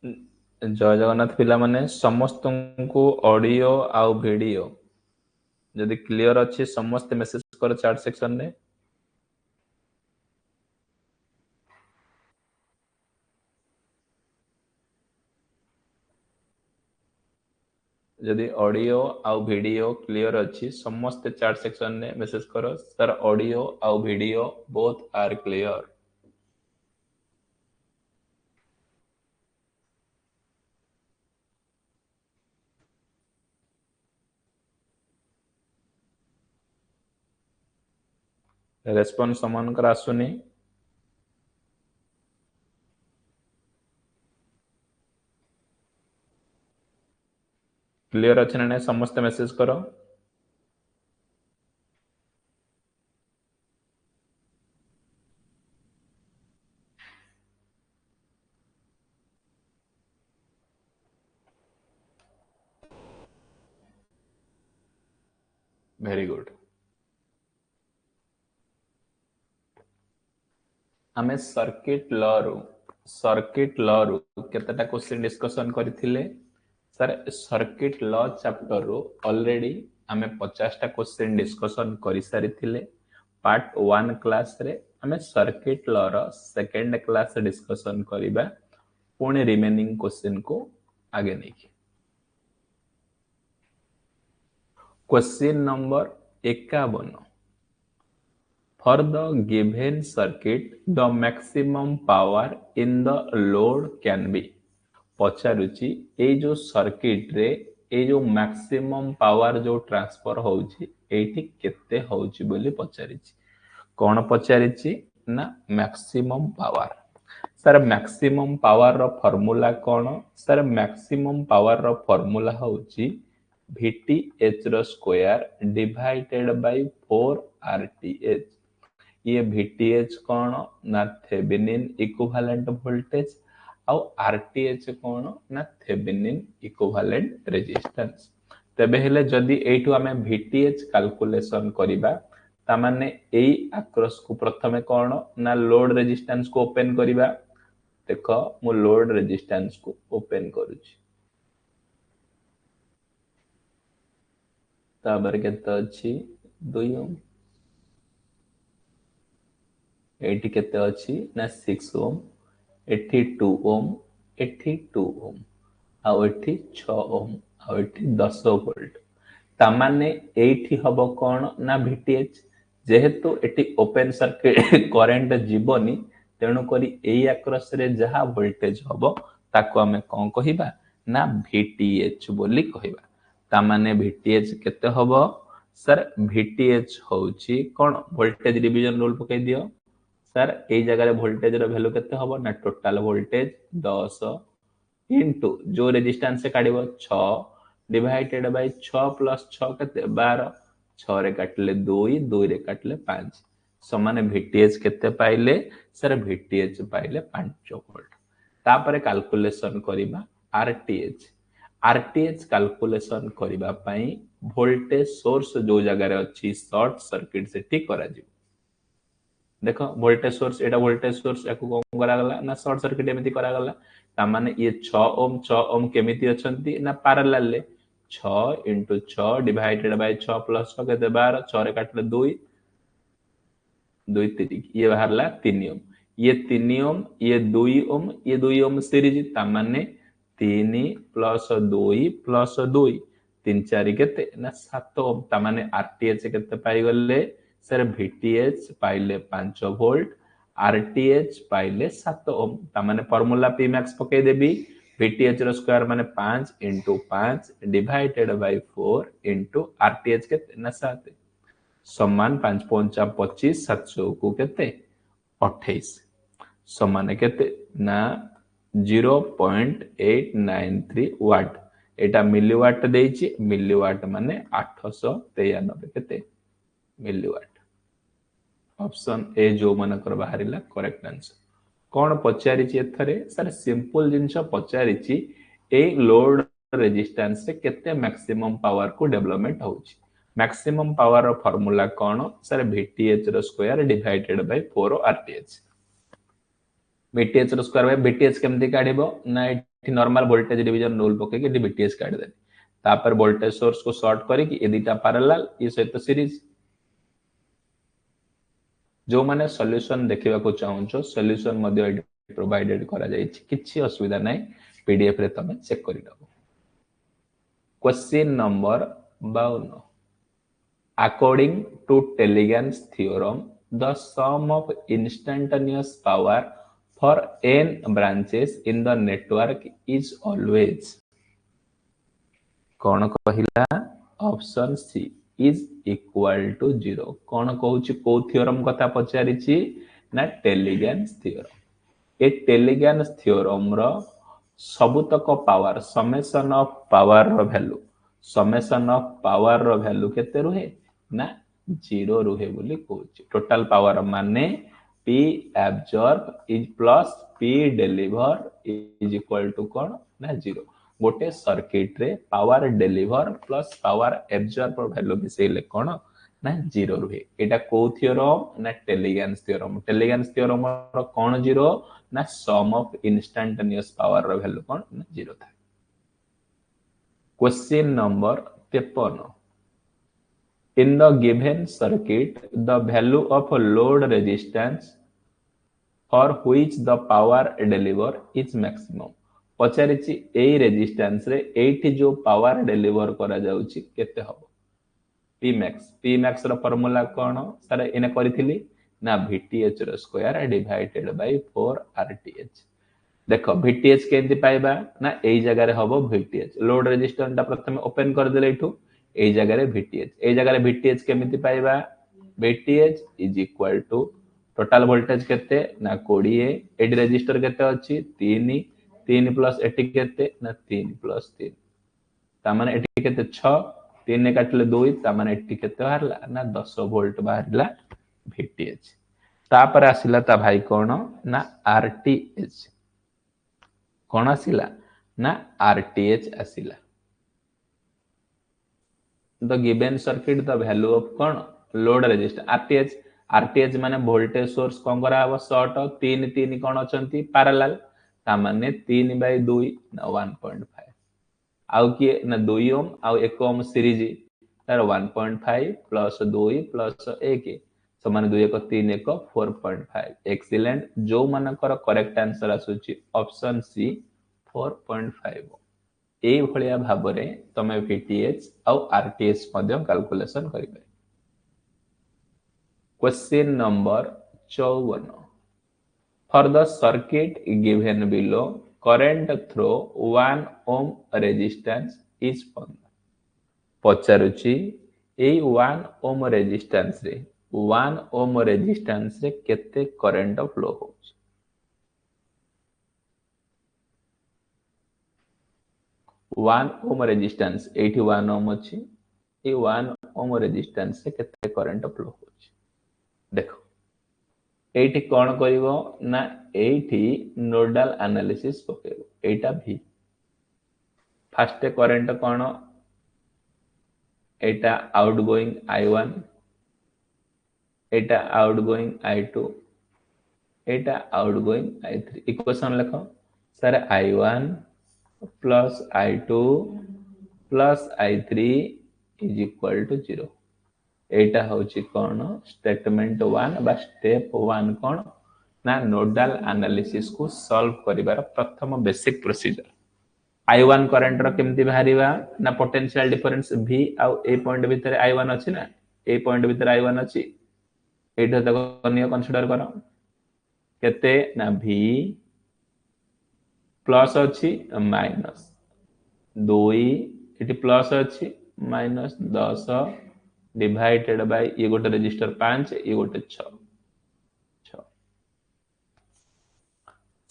जय जगन्नाथ पिला माने समस्त को ऑडियो आउ वीडियो जदि क्लियर अच्छी समस्त मेसेज कर चैट सेक्शन में जदि ऑडियो आउ वीडियो क्लियर अच्छी समस्त चैट सेक्शन में मेसेज करो सर ऑडियो आउ video both are clear. Response समान आसुनी क्लियर अच्छे ना समस्त मेसेज करो। Very good. आमे सर्किट लॉ रु केतेटा क्वेश्चन डिस्कशन करथिले सर सर्किट लॉ चैप्टर रो ऑलरेडी आमे 50टा क्वेश्चन डिस्कशन करि सारि थिले। पार्ट 1 क्लास रे आमे सर्किट लॉ रो सेकंड क्लास डिस्कशन करिबा पुणे रिमेनिंग क्वेश्चन को आगे नहीं। Question number 51 for the given circuit the maximum power in the load can be पचारुची ए जो सर्किट रे ए जो मैक्सिमम पावर जो ट्रांसफर होउची एठी केते होउची बोली पचारिची। कोन पचारिची ना maximum power. Sir maximum power रो फार्मूला कोन सर मैक्सिमम पावर रो फार्मूला होउची VTH रो स्क्वायर डिवाइडेड बाय 4 RTH। ये VTH कौन ना थेवेनिन इक्विवेलेंट वोल्टेज आउ RTH कौन ना थेवेनिन इक्विवेलेंट रेजिस्टेंस। तबे हेले जदी एठू आमे VTH कैलकुलेशन करिबा ता माने एई आक्रॉस को प्रथमे कौन ना लोड रेजिस्टेंस को ओपन करिबा। देखो मु लोड रेजिस्टेंस को ओपन करूची ताबर केते अछि 2 ओम एठी केते अछि ना 6 ओम एठी 2 ओम एठी 2 ओम आ एठी 6 ओम आ एठी 10 वोल्ट तामाने एठी हबो कोन ना VTH जेहेतु एठी ओपन सर्किट करंट जीवनी तेणु करी एई अक्रॉस रे जहा वोल्टेज हबो ताको हमें कोन कहिबा ना VTH बोली कहिबा। तामाने VTH केते हबो सर VTH होउची कोन वोल्टेज डिवीजन रूल पकई दियो सर ए जगह वोल्टेज रो वैल्यू केते हबो ना टोटल वोल्टेज 10 इनटू जो रेजिस्टेंस से काढिबो 6 डिवाइडेड बाय 6 प्लस 6 केते 12 6 रे काटले 2 2 रे काटले 5 समान VTH केते पाइले सर VTH पाइले 5 वोल्ट। तापरे कैलकुलेशन करिबा RTH कैलकुलेशन करिबा पई वोल्टेज सोर्स जो जगह रे अछि शॉर्ट सर्किट से ठीक करा जी। देखो वोल्टेज सोर्स एटा वोल्टेज सोर्स याकू कोन करा गला ना शॉर्ट सर्किट एमिति करा गला ता माने ये 6 ओम केमिति अछंती ना पैरेलल ले 6 * 6 डिवाइडेड बाय 6 प्लस 6 केते 12 6 रे काटले 2 2 3 ये बाहरला 3 ओम ये 3 ओम ये 2 ओम ये 2 ओम सीरीज ता माने 3 प्लस 2 प्लस 2 3 4 केते ना 7 ओम ता माने RTH केते पाई गले सर VTH पाइले 5 वोल्ट RTH पाइले 7 ओम ता माने फार्मूला P max पके देबी VTH रो स्क्वायर माने 5 * 5 डिवाइडेड बाय 4 * RTH केते ना 7 समान 5 5 25 700 को केते 28 समान केते ना 0.893 वाट एटा मिलीवाट देइची मिलीवाट माने 893 केते मिलीवाट। ऑप्शन ए जो मनकर बाहरिला करेक्ट आंसर। कौन पचारिची एथरे सर सिंपल जिंस पचारिची ए लोड रेजिस्टेंस से केते मैक्सिमम पावर को डेवलपमेंट होउची। मैक्सिमम पावर रो फार्मूला कौन सर VTH रो square divided by 4 RTH। VTH रो स्क्वायर बाय VTH केमति काढिबो ना नॉर्मल वोल्टेज डिवीजन रूल पके VTH काढी दे तापर वोल्टेज सोर्स को शॉर्ट करी कि ए दुटा पैरेलल ये सहित सीरीज जो माने सॉल्यूशन देखिबा को चाहूछो सॉल्यूशन मध्ये प्रोवाइडेड करा जाय किछि असुविधा नै पीडीएफ रे तमे चेक करि दबो question number 52 according to Telegan's theorem the sum of instantaneous power for n branches in the network is always कौन कहिला option C is equal to 0 कौन कहूची को थ्योरम कथा पचारिची ना टेलीगेन्स थ्योरम ए टेलीगेन्स थ्योरम रो सबुतक पावर समेशन ऑफ पावर रो वैल्यू समेशन ऑफ पावर रो वैल्यू केते रुहे ना 0 रुहे बोली कहूची टोटल पावर माने P absorb is plus P deliver is equal to कौन ना 0 गोटे सर्किट रे power deliver plus power absorb value मिसेले कोन ना 0 रुहे एटा को थ्योरम ना टेलीगेन्स थ्योरम रो कोन 0 ना सम ऑफ इंस्टैंटेनियस पावर रो वैल्यू कोन ना 0 था question number 53 in the given circuit the value of load resistance for which the power deliver is maximum पचारिची ए रेजिस्टेंस रे एठी जो पावर डेलीवर करा जाउची केते हबो p max रो फार्मूला कोन सर इने करिथिली ना vth रो स्क्वायर डिवाइडेड बाय 4 rth देखो vth केंति पाइबा ना एई जगह रे हबो vth लोड रेजिस्टेंस ता प्रथमे ओपन कर देले इठू एई जगह रे vth केमिति पाइबा vth is equal to total voltage केते ना 20 एडी रेजिस्टर केते अछि 3 प्लस एटी केते ना 3 प्लस 3 तामाने एटी केते 6 3 ने काटले 2 तामाने एटी केते बाहरला ना 10 वोल्ट बाहरला VTH तापर आसिला ता भाई कोन ना RTH कोन आसिला ना RTH आसिला the given circuit the value of कोन लोड रेजिस्टेंस RTH माने वोल्टेज सोर्स कोन करा हबो शॉर्ट 3 कोन अछंती पैरेलल तामाने 3 by 2 ना 1.5 आउ किए ना 2 ओम आउ 1 ओम सीरीज तार 1.5 प्लस 2 प्लस 1 समान 2 1 3 1 4.5 एक्सीलेंट जो मानकर करेक्ट आंसर आसुची ऑप्शन सी 4.5 ए भलिया भाबरे तमे VTH आउ RTH मध्यम कैलकुलेशन करिवे question number 54 For the circuit given below, current through 1 ohm resistance is found. पचारुची ए 1 ohm resistance रे 1 ohm resistance रे केते करंट फ्लो होछ 1 ohm resistance 81 ohm अछि ए 1 ohm resistance रे केते करंट फ्लो होछ देखो एठी कोन करिवो ना एठी नोडल एनालिसिस पकेबो एटा भी फर्स्ट करंट कोन एटा आउटगोइंग I1 एटा आउटगोइंग I2 एटा आउटगोइंग I3 इक्वेशन लिखो sir I1 plus I2 plus I3 is equal to 0 एटा होची कोन स्टेटमेंट 1 बा स्टेप 1 कोन ना नोडल एनालिसिस को सॉल्व करिवार प्रथम बेसिक प्रोसीजर I1 करंट रो केमति बाहरिबा ना पोटेंशियल डिफरेंस V आ ए पॉइंट भीतर I1 अछि ना ए पॉइंट भीतर I1 अछि एटा तक नियो कंसीडर करो केते ना V प्लस अछि माइनस 2 एटी प्लस अछि माइनस 10 डिवाइडेड बाय ये गोटे रजिस्टर 5 ये गोटे 6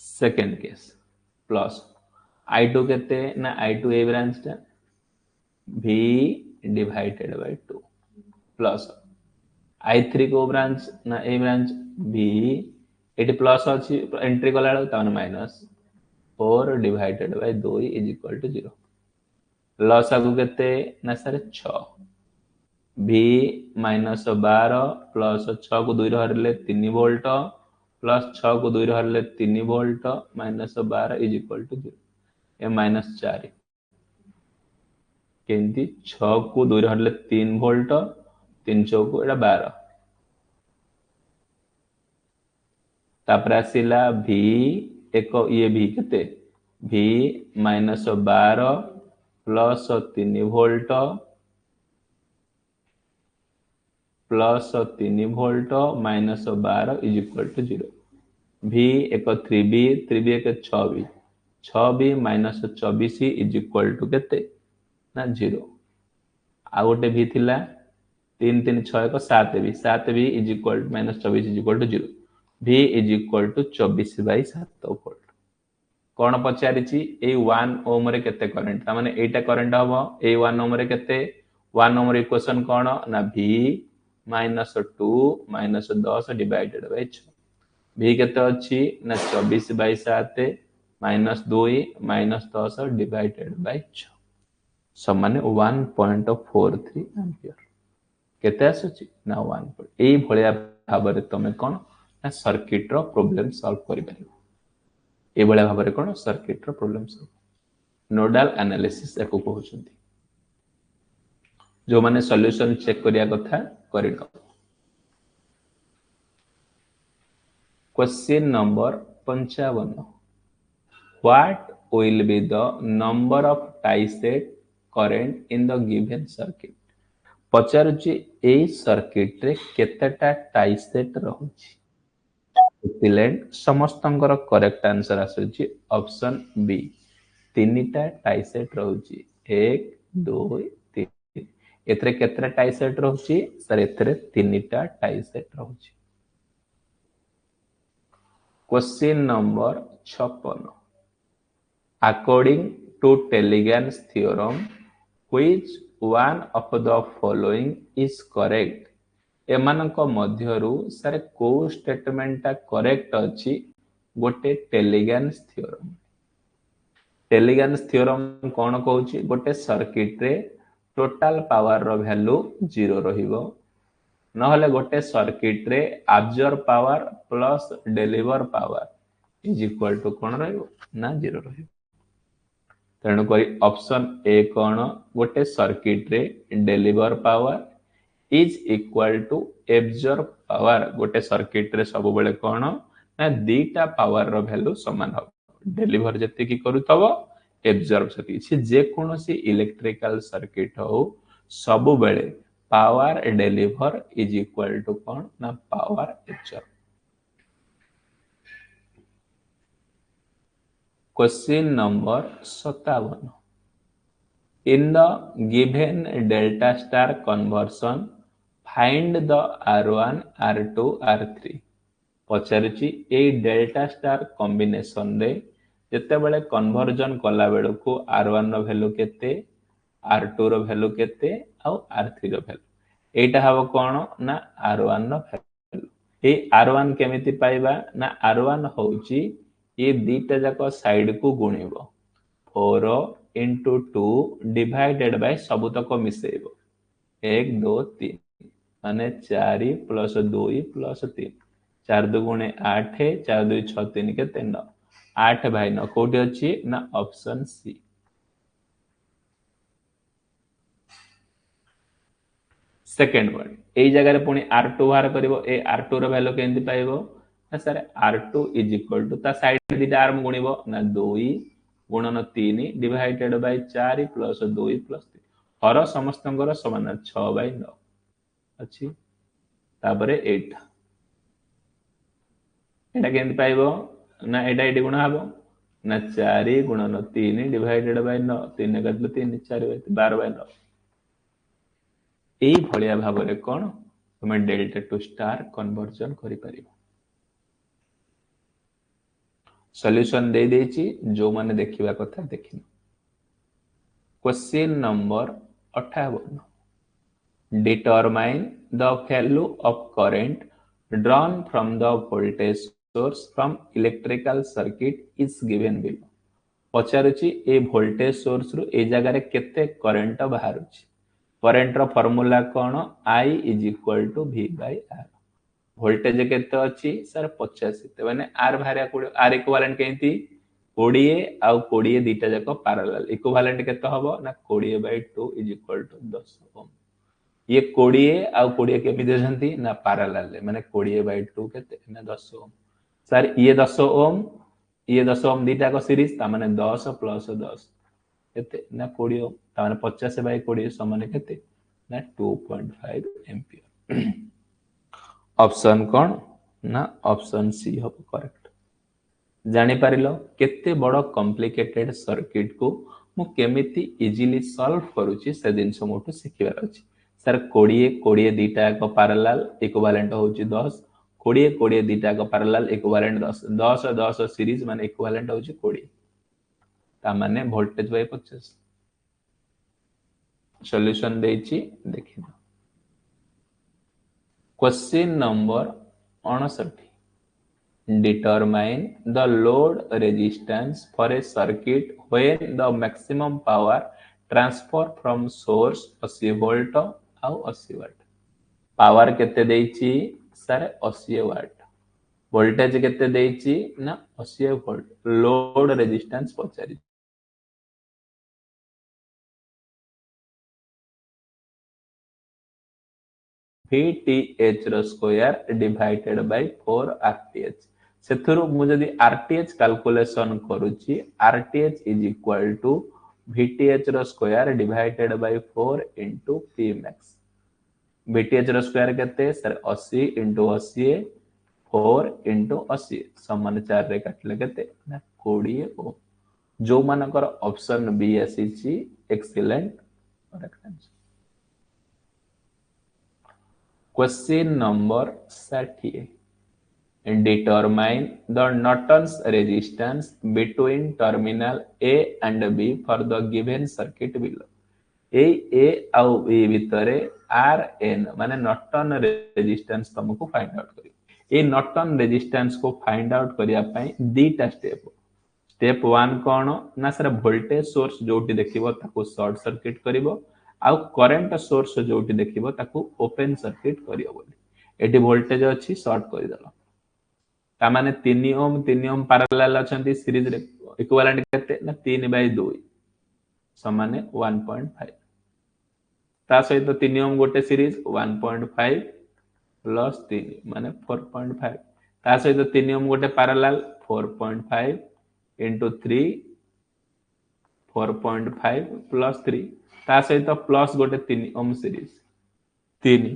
सेकंड केस प्लस I2 केते ना I2 ए ब्रांच टा V divided by 2 plus I3 को ब्रांच ना ए ब्रांच V एटी प्लस अछि एंट्री कला ताने minus 4 divided by 2 is equal to 0 लॉस आगु केते ना सर 6 V माइनस 12 प्लस 6 को 2 हरले 3 वोल्ट प्लस 6 को 2 हरले 3 volt minus 12 is equal to 0 ए -4 केमती 6 को 2 हटले 3 वोल्ट 3 चौको एटा 12 तापर आसिला V एक ये V केते V -12 plus 3 volt plus 3 volt -12 is equal to 0 V एक 3B 3B एक 6B 6B -24 is equal to केते ना 0 आ गोटे V थिला 3 3 6 एक 7B 7B is equal -24 is equal to 0 V is equal to 24/7 volt कौन पचारिछि ए 1 ओम रे केते करंट ता माने एटा करंट हबो ए 1 ओम रे केते 1 ओम रे इक्वेशन कौन ना V -2 -10 डिवाइडेड बाय 6 V केते अछि ना 24/7 -2 -10 डिवाइडेड बाय 6 समान 1.43 एम्पियर केते आसुछि ना 1 एई भलिया भाबरे तमे कोन ना सर्किट रो प्रॉब्लम सॉल्व करि परिबो ए भलिया भाबरे कोन सर्किट रो प्रॉब्लम सॉल्व नोडल एनालिसिस एको कहउछन्ती जो माने सॉल्यूशन चेक करिया कथा करिनो question number 55 what will be the number of tie set current in the given circuit पचारुची ए सर्किट रे केतेटा टाई सेट रहउची इक्विवेलेंट समस्तंकर करेक्ट आंसर आसुची ऑप्शन बी तीनटा टाई सेट रहउची 1 2 3 एथरे केतेटा टाई सेट रहउची सर एथरे तीनटा टाई सेट रहउची question number 56 according to Telegan's theorem which one of the following is correct एमानक मध्यरु सर को स्टेटमेंट ता करेक्ट अछि गोटे टेलीगैन्स थ्योरम कोन कहउछि गोटे सर्किट रे टोटल पावर रो वैल्यू 0 रहिबो नहले गोटे सर्किट रे absorb power plus deliver power is equal to कोन रहिबो ना 0 रहिबो तेणु करी ऑप्शन ए कोन गोटे सर्किट रे deliver power is equal to absorb power गोटे सर्किट रे सब बेले कोन ना दीटा पावर रो वैल्यू समान हो डिलीवर जति की करूतबो एब्जॉर्ब सती से जे कोनोसी इलेक्ट्रिकल सर्किट हो सब बेले power deliver is equal to कोन ना power absorb question number 57 in the given delta star conversion find the R1 R2 R3 पचारुची ए डेल्टा स्टार कॉम्बिनेशन रे जते बेले कन्वर्जन कला बेल को R1 रो वैल्यू केते R2 रो वैल्यू केते आ R3 रो वैल्यू एटा हबो कोन ना R1 रो वैल्यू ए R1 केमिति पाइबा ना R1 होउची ये दीटा जाको साइड को गुणिबो 4 into 2 divided by सबुतक मिसेइबो 1 2 3 माने 4 plus 2 plus 3 4 दुगुणे 8 4 2 6 3 केते 9 8 भाई 9 कोठी अछि ना ऑप्शन सी सेकंड वन ए जगह रे पुनी R2 बाहर करिवो ए R2 रो वैल्यू केंति पाइबो ना sir R2 is equal to ता साइड दिटा आर्म गुणिबो ना 2 गुणन 3 डिवाइडेड बाय 4 प्लस 2 प्लस 3 हर समस्तंकर समान 6/9 अछि तापरे 8 एटा केंति पाइबो ना एटा एडी गुण हबो ना 4 गुणन 3 डिवाइडेड बाय 9 3 गदले 3 4 12/9 एई भलिया भाबरे कोन तुमे डेल्टा टू स्टार कन्वर्जन करि परिबो सॉल्यूशन दे देछि जो माने देखिबा कथा देखिन question number 58 determine the value of current drawn from the voltage source from electrical circuit is given below पचारुछि ए वोल्टेज सोर्स रु ए जगह रे केते करंट बाहरुछि करंट रो फार्मूला कोन I is equal to V by R voltage केते अछि सर 85 ते माने R भारिया को R इक्विवेलेंट केंति 20 आउ 20 दीटा जाक पैरेलल इक्विवेलेंट केते हबो ना 20/2 इज इक्वल टू 10 ओम। ये 20 आउ 20 केमी देछंती ना पैरेलल माने 20/2 केते ना 10 ओम। सर ये 10 ओम ये 10 ओम दीटा को सीरीज ता माने 10 प्लस 10 केते ना 20 ओम ता माने 50/20 समान केते ना 2.5 एम्पियर। ऑप्शन कौन ना ऑप्शन सी हो करेक्ट। जानी पारिलो केते बड़ कॉम्प्लिकेटेड सर्किट को मु केमिति इजीली सॉल्व करूची से जिनस मोटू शिखिबार अछि। सर 20 दीटा को पैरेलल इक्विवेलेंट होची 10 20 दीटा को पैरेलल इक्विवेलेंट 10 10 10 सीरीज माने इक्विवेलेंट होची 20 ता माने वोल्टेज बाय 50। सॉल्यूशन देछि देखिना। Question number 59 determine the load resistance for a circuit when the maximum power transfer from source 80 volt ଆଉ 80 watt। पावर केते देछि सर 80 वाट। वोल्टेज केते देछि ना 80 वोल्ट। लोड रेजिस्टेंस पचारि VTH रो स्क्वायर डिवाइडेड बाय 4 RTH। सेथुरु मु जदी RTH कैलकुलेशन करूची RTH is equal to VTH रो square divided by 4 into P max। VTH रो स्क्वायर केते सर 80 इनटू 80 4 इनटू 80 समान 4 रे काटले केते ना 20 ओम। जो मानकर ऑप्शन बी आसीची excellent correct answer. Question number 60 determine the Norton's resistance between terminal A and B for the given circuit below। ए आउ बी भितरे आर एन माने नॉर्टन रेजिस्टेंस तुमको फाइंड आउट करियो। ए नॉर्टन रेजिस्टेंस को find out करिया पई दीटा step. Step 1 कोन ना sir voltage source जोटी देखिबो ताको शॉर्ट सर्किट करिवो आउ करंट सोर्स जोटी देखिबो ताको ओपन सर्किट करियो बोली। एटी वोल्टेज अछि शॉर्ट करि दलो ता माने 3 ओम पैरेलल अछंती सीरीज रे इक्विवेलेंट केते ना 3/2 समान 1.5 ता सहित 3 ओम गोटे सीरीज 1.5 प्लस 3 माने 4.5 ता सहित 3 ओम गोटे पैरेलल 4.5 into 3 4.5 प्लस 3 ता सहित प्लस गोटे 3 ओम सीरीज 3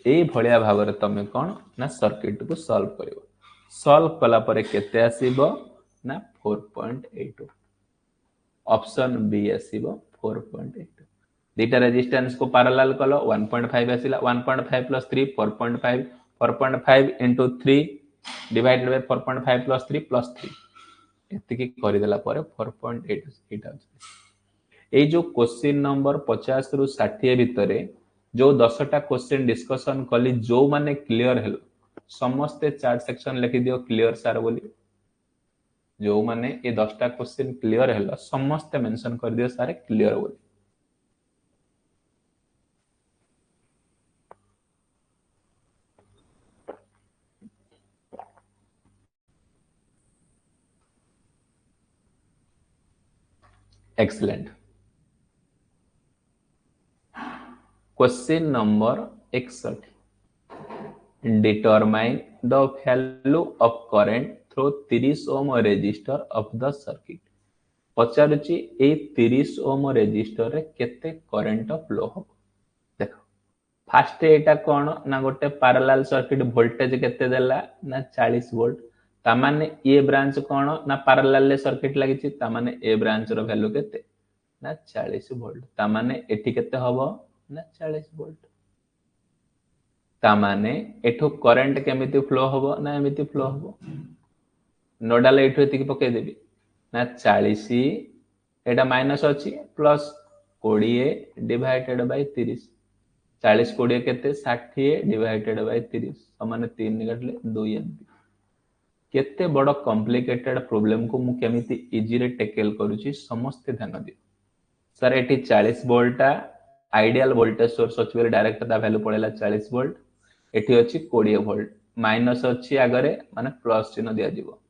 ए भलिया भाबरे तमे कोन ना सर्किट को सॉल्व करिवो। सॉल्व कला परे केते आसीबो ना 4.8 ऑप्शन बी आसीबो 4.8। दीटा रेजिस्टेंस को पैरेलल कलो 1.5 आसीला 1.5 plus 3 4.5 4.5 into 3 divided bye 4.5 plus 3 plus 3 एतिकी करि देला परे 4.8 एटा अछि। ए जो क्वेश्चन नंबर 50 रु 60 भितरे जो 10टा क्वेश्चन डिस्कशन कली जो माने क्लियर हेलो समस्ते चैट सेक्शन लिखि दियो क्लियर सर बोली। जो माने ए 10टा क्वेश्चन क्लियर हेलो समस्ते मेंशन कर दियो सर क्लियर बोली। Excellent. Question number 61 determine the value of current through 30 ohm resistor of the circuit। पचारुची ए 30 ओम रेजिस्टर रे केते करंट फ्लो हो। देखो फास्ट एटा कोन ना गोटे पैरेलल सर्किट वोल्टेज केते देला ना 40 वोल्ट ता माने ए ब्रांच कोन ना पैरेलल ले सर्किट लागि छि ता माने ए ब्रांच रो वैल्यू केते ना 40 वोल्ट ता माने एठी केते हबो ना 40 वोल्ट ता माने एठो करंट केमिति फ्लो हबो ना एमिति फ्लो हबो। नोडाल एठो एतिकी पके देबी ना 40 एटा माइनस अछि प्लस 20 डिवाइडेड बाय 30 40 20 केते 60 डिवाइडेड बाय 30 समान 3 निकटले 2 एम्पीयर। केते बड़ कॉम्प्लिकेटेड प्रॉब्लम को मु केमिति इजी रे टेकल करूची समस्त ध्यान दियो। Sir eighty 40 volt ideal voltage source अछि बेले डायरेक्ट ता वैल्यू पड़ेला 40 वोल्ट एटी अछि 20 वोल्ट माइनस अछि आगरे माने प्लस चिन्ह दिया जिवो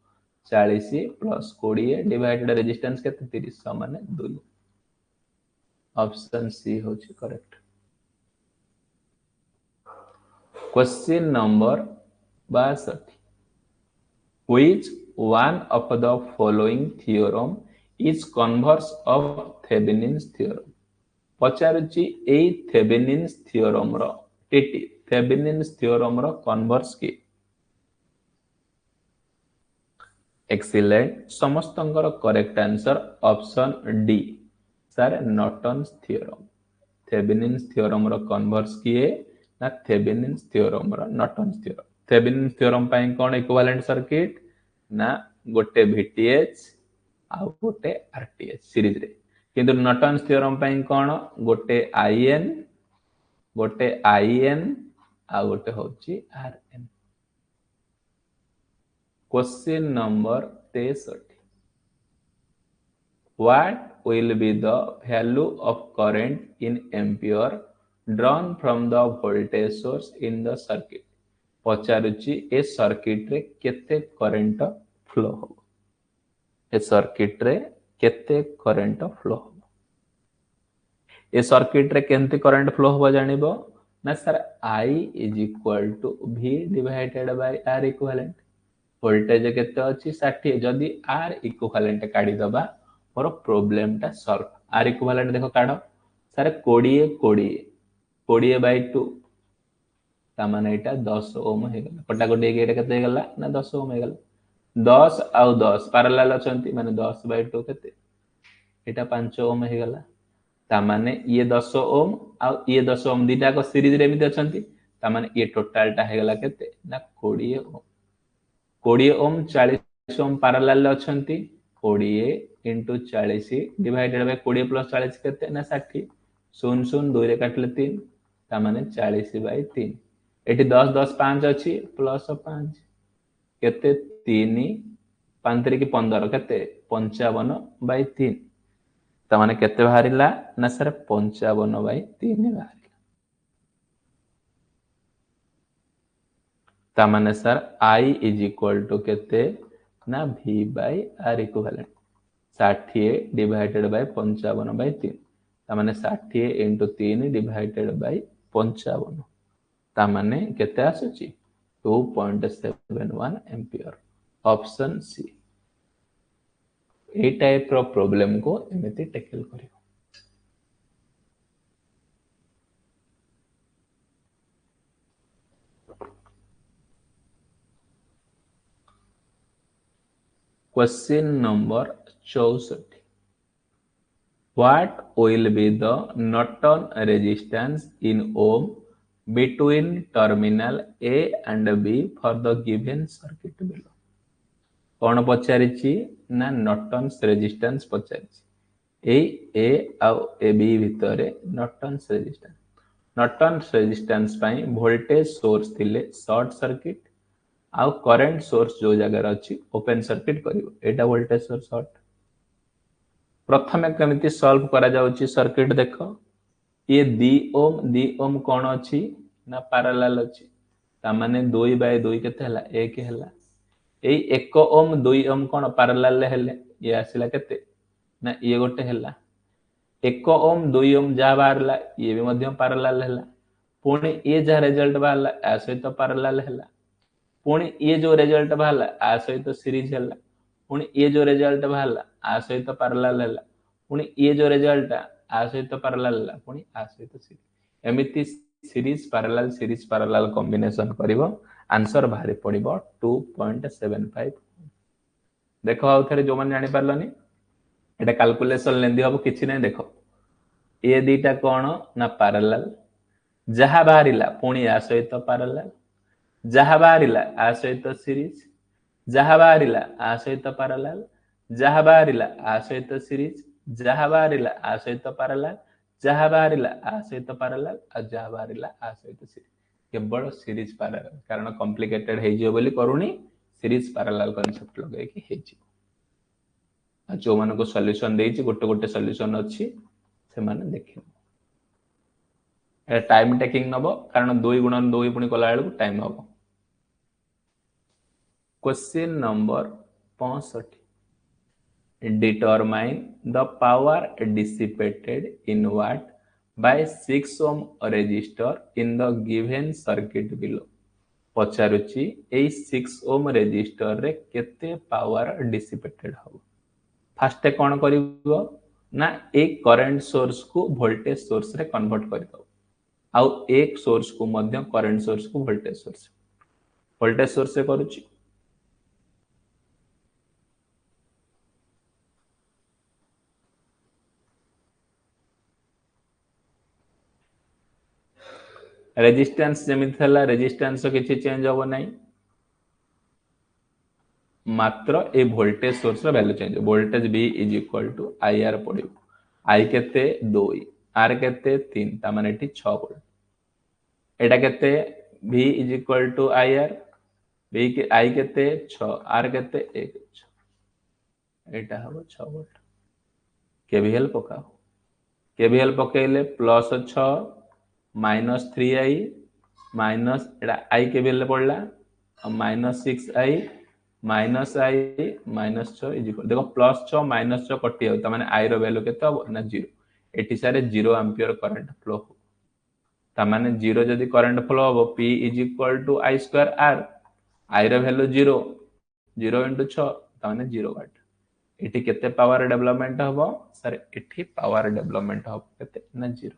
40 प्लस 20 डिवाइडेड रेजिस्टेंस के 30 समान 2। ऑप्शन सी होची correct. Question number 62, which one of the following theorem is converse of Thevenin's theorem? पचारुची ए थेवेनिन्स थियोरम रो टीटी थेवेनिन्स थियोरम रो कन्वर्स की। एक्सीलेंट, समस्तंकर correct answer option D sir Norton's theorem. Thevenin's theorem रो converse किए ना थेवेनिन्स थियोरम रो नॉर्टन्स थियोरम। थेवेनिन्स थियोरम पाई कोन इक्विवेलेंट सर्किट ना गोटे वीटीएच आ गोटे आरटीएच सीरीज रे, किंतु नॉर्टन्स थियोरम पाई कोन गोटे आईएन आ गोटे होची RN. Question number 63, what will be the value of current in ampere drawn from the voltage source in the circuit? पचारुची ए सर्किट रे केते करंट फ्लो हो, ए सर्किट रे केते करंट फ्लो हो। ए सर्किट रे केंते करंट फ्लो हो जानिबो ना sir I is equal to V divided by R equivalent. Voltage केते अछि 60, जदी R इक्विवेलेंट काढी दबा मोर प्रॉब्लम टा सॉल्व। R इक्विवेलेंट देखो काढो सर 20 बाय 2 तामाने एटा 10 ओम हे गला, कटाकटी के एटा केते गला ना 10 ओम हे गला। 10 आउ 10 पैरेलल अछंती माने 10 बाय 2 केते एटा 5 ओम हे गला। तामाने ये 10 ओम आउ ये 10 ओम दीटा को सीरीज रे भी अछंती, तामाने ये टोटल टा हे गला केते ना 20 ओम। 20 ओम 40 ओम पैरेलल अछंती, 20 into 40 डिवाइडेड बाय 20 प्लस 40 केते ना 60। 0 0 2 रे काटले 3 तामाने 40 बाय 3। एटी 10 10 5 अछि प्लस 5 केते 3 5 3 की 15 केते 55 बाय 3 तामाने केते बाहरिला ना सर 55 बाय 3 बाहरिला। तामाने sir I is equal to केते ना V by R equivalent 60 divided by 55 by 3 तामाने 60 into 3 डिवाइडेड बाय 55 तामाने केते आसुची 2.71 एम्पियर। Option C. ए टाइप रो प्रॉब्लम को एमिति टैकल करियो। Question number 64, what will be the Norton resistance in ohm between terminal A and B for the given circuit below? कौन पचारिछि ना नॉर्टन्स रेजिस्टेंस पचारिछि। ए आउ ए बी भितरे नॉर्टन्स रेजिस्टेंस। नॉर्टन्स रेजिस्टेंस पाई voltage source थिले short circuit आउ current source जो जगह अछि open circuit करिवो। एटा voltage source short. प्रथमे केमिति सॉल्व करा जाउछि सर्किट देखो, ये 2 ओम कोन अछि ना पैरेलल अछि, ता माने 2 बाय 2 केते हला 1 हला। एई 1 ओम 2 ओम कोन पैरेलल हेले ये आसिला केते ना ये गोटे हला। 1 ओम 2 ओम जा बारला ये भी मध्य पैरेलल हला, पुणी ये जा रिजल्ट बारला आ सहित पैरेलल हला, पुणी ये जो रिजल्ट बारला आ सहित सीरीज हला, पुणी ये जो रिजल्ट बारला आ सहित पैरेलल हला, पुणी ये जो रिजल्ट आ सहित पैरेलल हला, पुणी आ सहित सीरीज। एमिति सीरीज पैरेलल कॉम्बिनेशन करिवो आंसर बाहर पड़िबो 2.75। देखो आउ थरे जो मन जानि परलनी एटा कैलकुलेशन लेंदी हबो किछि नै। देखो ए दीटा कोन ना पैरेलल, जहा बाहरिला पुणी आ सहित पैरेलल, जहा बाहरिला आ सहित सीरीज, जहा बाहरिला आ सहित पैरेलल, जहा बाहरिला आ सहित सीरीज, जहा बाहरिला आ सहित पैरेलल, जहा बाहरिला आ सहित पैरेलल आ जहा बाहरिला आ सहित सीरीज। केवल सीरीज पैरेलल कारण कॉम्प्लिकेटेड हे जियो बोली करूनी, सीरीज पैरेलल कांसेप्ट लगे कि हे जियो। जो मान को सॉल्यूशन देछि गोटे गोटे सॉल्यूशन अछि से माने देखियो। ए टाइम टेकिंग नबो कारण 2 गुणन 2 पुणी कला बेलू टाइम हबो। Question number 65. Determine the power dissipated in watt by 6 ohm resistor in the given circuit below. पचारुची ए 6 ओम रेजिस्टर रे केते पावर डिसिपेटेड हो। फास्ट कौन करिवो ना एक करंट सोर्स को वोल्टेज सोर्स रे कन्वर्ट कर दो आउ एक सोर्स को मध्य करंट सोर्स को वोल्टेज सोर्स से करूची। रेजिस्टेंस जमी थला रेजिस्टेंस किछि चेंज होबो नाही मात्र ए वोल्टेज सोर्स रो value change voltage V is equal to IR पडियो I केते 2 R केते 3 ता माने एठी 6 वोल्ट एटा केते V is equal to IR V के I केते 6 R केते 1 एटा हबो 6 वोल्ट केवीएल पकाओ केवीएल पकेले प्लस 6 माइनस 3I माइनस एटा I केवीएल पड़ला minus 6I minus I minus 6 is equal देखो प्लस 6 माइनस 6 कटि हो त माने I रो वैल्यू केते हो ना 0 एटी सारे 0 एम्पियर करंट फ्लो हो त माने 0 जदी करंट फ्लो हो P is equal to I square R I रो वैल्यू 0 0 * 6 त माने 0 वाट एटी केते पावर डेवलपमेंट हबो सर एटी पावर डेवलपमेंट हबो केते ना 0।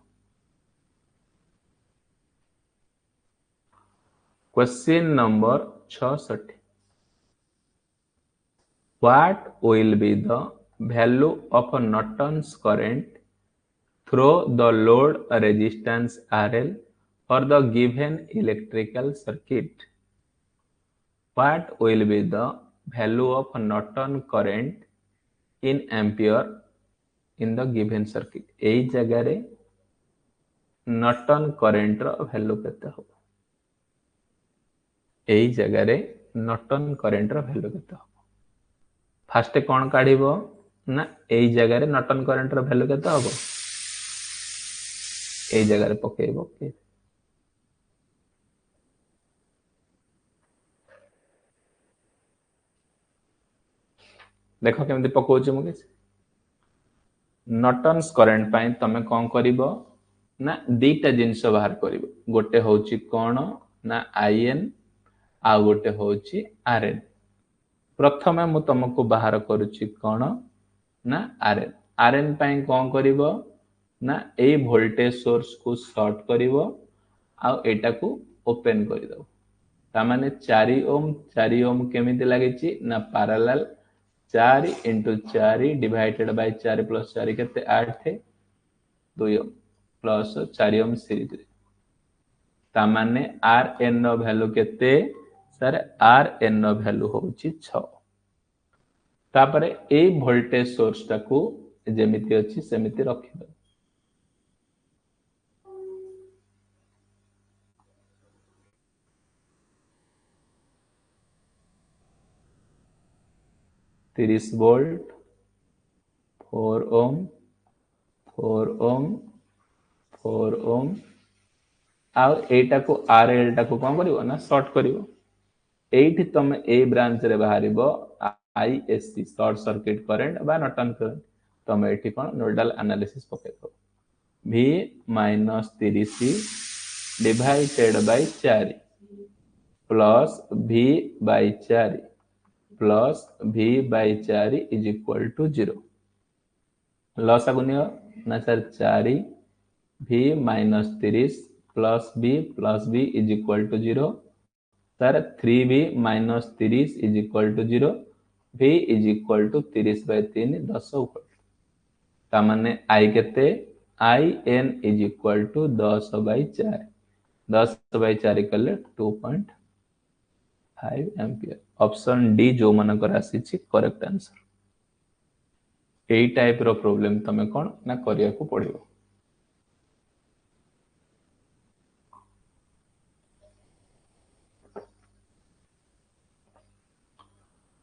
Question number 66 What will be the value of a Norton's current through the load resistance RL for the given electrical circuit? What will be the value of a Norton current in ampere in the given circuit? एई जगह रे Norton current रो value केते हो एई जगह रे Norton current रो value केते हो फास्ट कौन काढ़िबो ना एई जगह रे नॉर्टन करंट रो वैल्यू केते होबो एई जगह रे पकेइबो के देखो केमती पकोउची मु किछ नॉर्टन्स करंट पाई तमे कोन करिवो ना दीटा जिंस बाहर करिवो गोटे होउची कोन ना IN आ गोटे होउची RN प्रथमे मु तुमको बाहर करूची कोन ना RN RN पाई कोन करिवो ना ए वोल्टेज सोर्स को शॉर्ट करिवो आ एटा को ओपन करि दो ता माने 4 ओम केमिति लागिची ना पैरेलल 4 * 4 डिवाइडेड बाय 4 + 4 केते 8 थे 2 ओम प्लस 4 ओम सीरीज ता माने RN नो वैल्यू केते सर RN नो वैल्यू होउची 6 तापरे ए वोल्टेज सोर्स टाकू जेमिति अछि सेमिति रखि दो 30 वोल्ट 4 ओम 4 ओम 4 ओम आ एटा को RL टा को कोन करिवो ना शॉर्ट करिवो एठी तमे ए ब्रांच रे बाहरिबो ISC शॉर्ट सर्किट करंट बा नॉर्टन करंट तमे एठी कोन नोडल एनालिसिस पकेतो V - 30 डिवाइडेड by 4 plus V by 4 plus V by 4 is equal to 0 लॉस आगुनियो ना sir 4 V - 30 plus V is equal to 0 sir 3V - 30 is equal to 0 V is equal to 30 by 3 10 volt ता माने I केते IN is equal to 10 by 4 10 by 4 कले 2.5 ampere option D जो मन कर आसी छी करेक्ट आंसर एई टाइप रो प्रॉब्लम तमे कोन ना करिया को पड़िबो।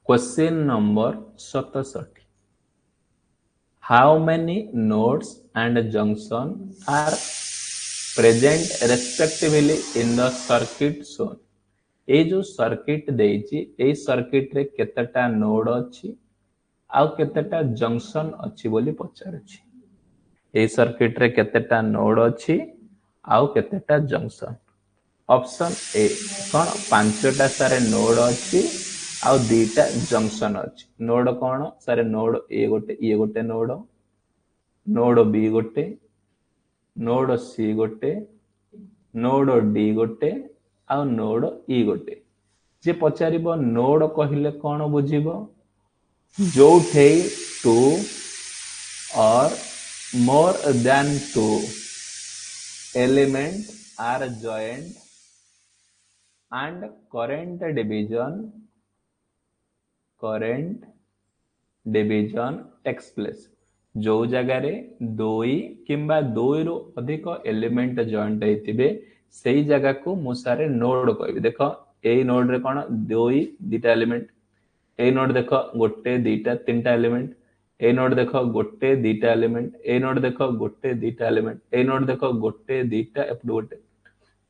Question number 67 How many nodes and junction are present respectively in the circuit shown? ए जो सर्किट देइछि ए सर्किट रे केतेटा नोड अछि आउ केतेटा जंक्शन अछि बोली पचारुछि। ए सर्किट रे केतेटा नोड अछि आउ केतेटा जंक्शन। ऑप्शन ए कौन पांचटा सारे नोड अछि आउ दीटा जंक्शन अछि। नोड कौन सारे नोड ए गोटे ये गोटे नोड बी गोटे नोड सी गोटे नोड डी गोटे आउ नोड ई गोटे। जे पचारिबो नोड कहिले कौन बुझिबो जोठे to or more than two elements are joined and current division takes place। जो जगार दुई किंबा दुई रु अधिक एलिमेंट जॉइंट होइतिबे सेई जगह को मुसारे नोड कहबी। देखो ए नोड रे कोन दुई दीटा एलिमेंट ए नोड देखो गोटे दीटा तीनटा एलिमेंट ए नोड देखो गोटे दीटा एलिमेंट ए नोड देखो गोटे दीटा एलिमेंट ए नोड देखो गोटे दीटा एपट गोटे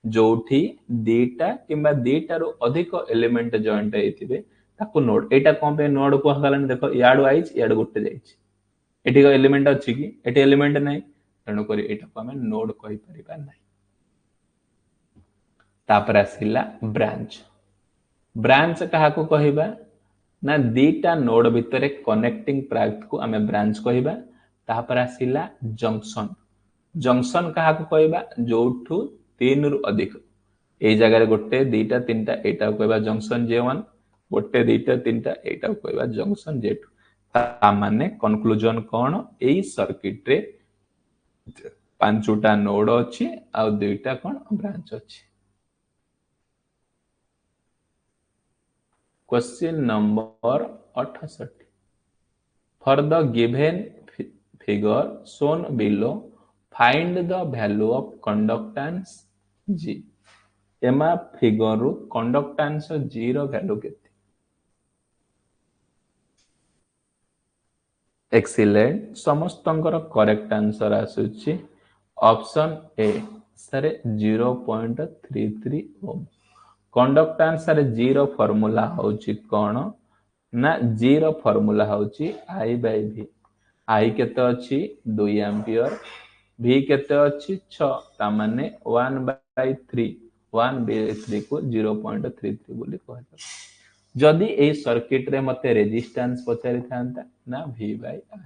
जोठी दीटा किंबा दीटा रु अधिक एलिमेंट जॉइंट होइतिबे ताकू नोड। एटा कोन पे नोड को हगालन देखो याडू आइछ याडू गोटे जाइछ एठी को एलिमेंट अछि कि एठी एलिमेंट नै तेणु करी एटा को हमें नोड कहि परिबा नै। तापर आसिला ब्रांच। ब्रांच कहा को कहिबा ना दीटा नोड भितरे कनेक्टिंग पार्ट को हमें ब्रांच कहिबा। तापर आसिला जंक्शन। जंक्शन कहा को कहिबा जोठू तीन रु अधिक ए जगह रे गोटे दीटा तीनटा एटा को कहिबा जंक्शन J1 गोटे दीटा तीनटा एटा को कहिबा जंक्शन J2। ता माने कंक्लूजन कोन एई सर्किट रे पांचटा नोड अछि आ दुईटा कोन ब्रांच अछि। Question number 68 for the given figure shown below find the value of conductance G। एमा फिगर रु कंडक्टेंस G रो वैल्यू केते। एक्सीलेंट समस्तंकर करेक्ट आंसर आसुची ऑप्शन ए सारे 0.33 ओम। कंडक्टेंस सारे G रो फार्मूला होची कोन ना G रो फार्मूला होची I by V। I केते अछि 2 एम्पियर V केते अछि 6 ता माने 1 by 3 1 by 3 को 0.33 बोली कहता। जदि ए सर्किट रे मते रेजिस्टेंस पचारि थांता ना V by I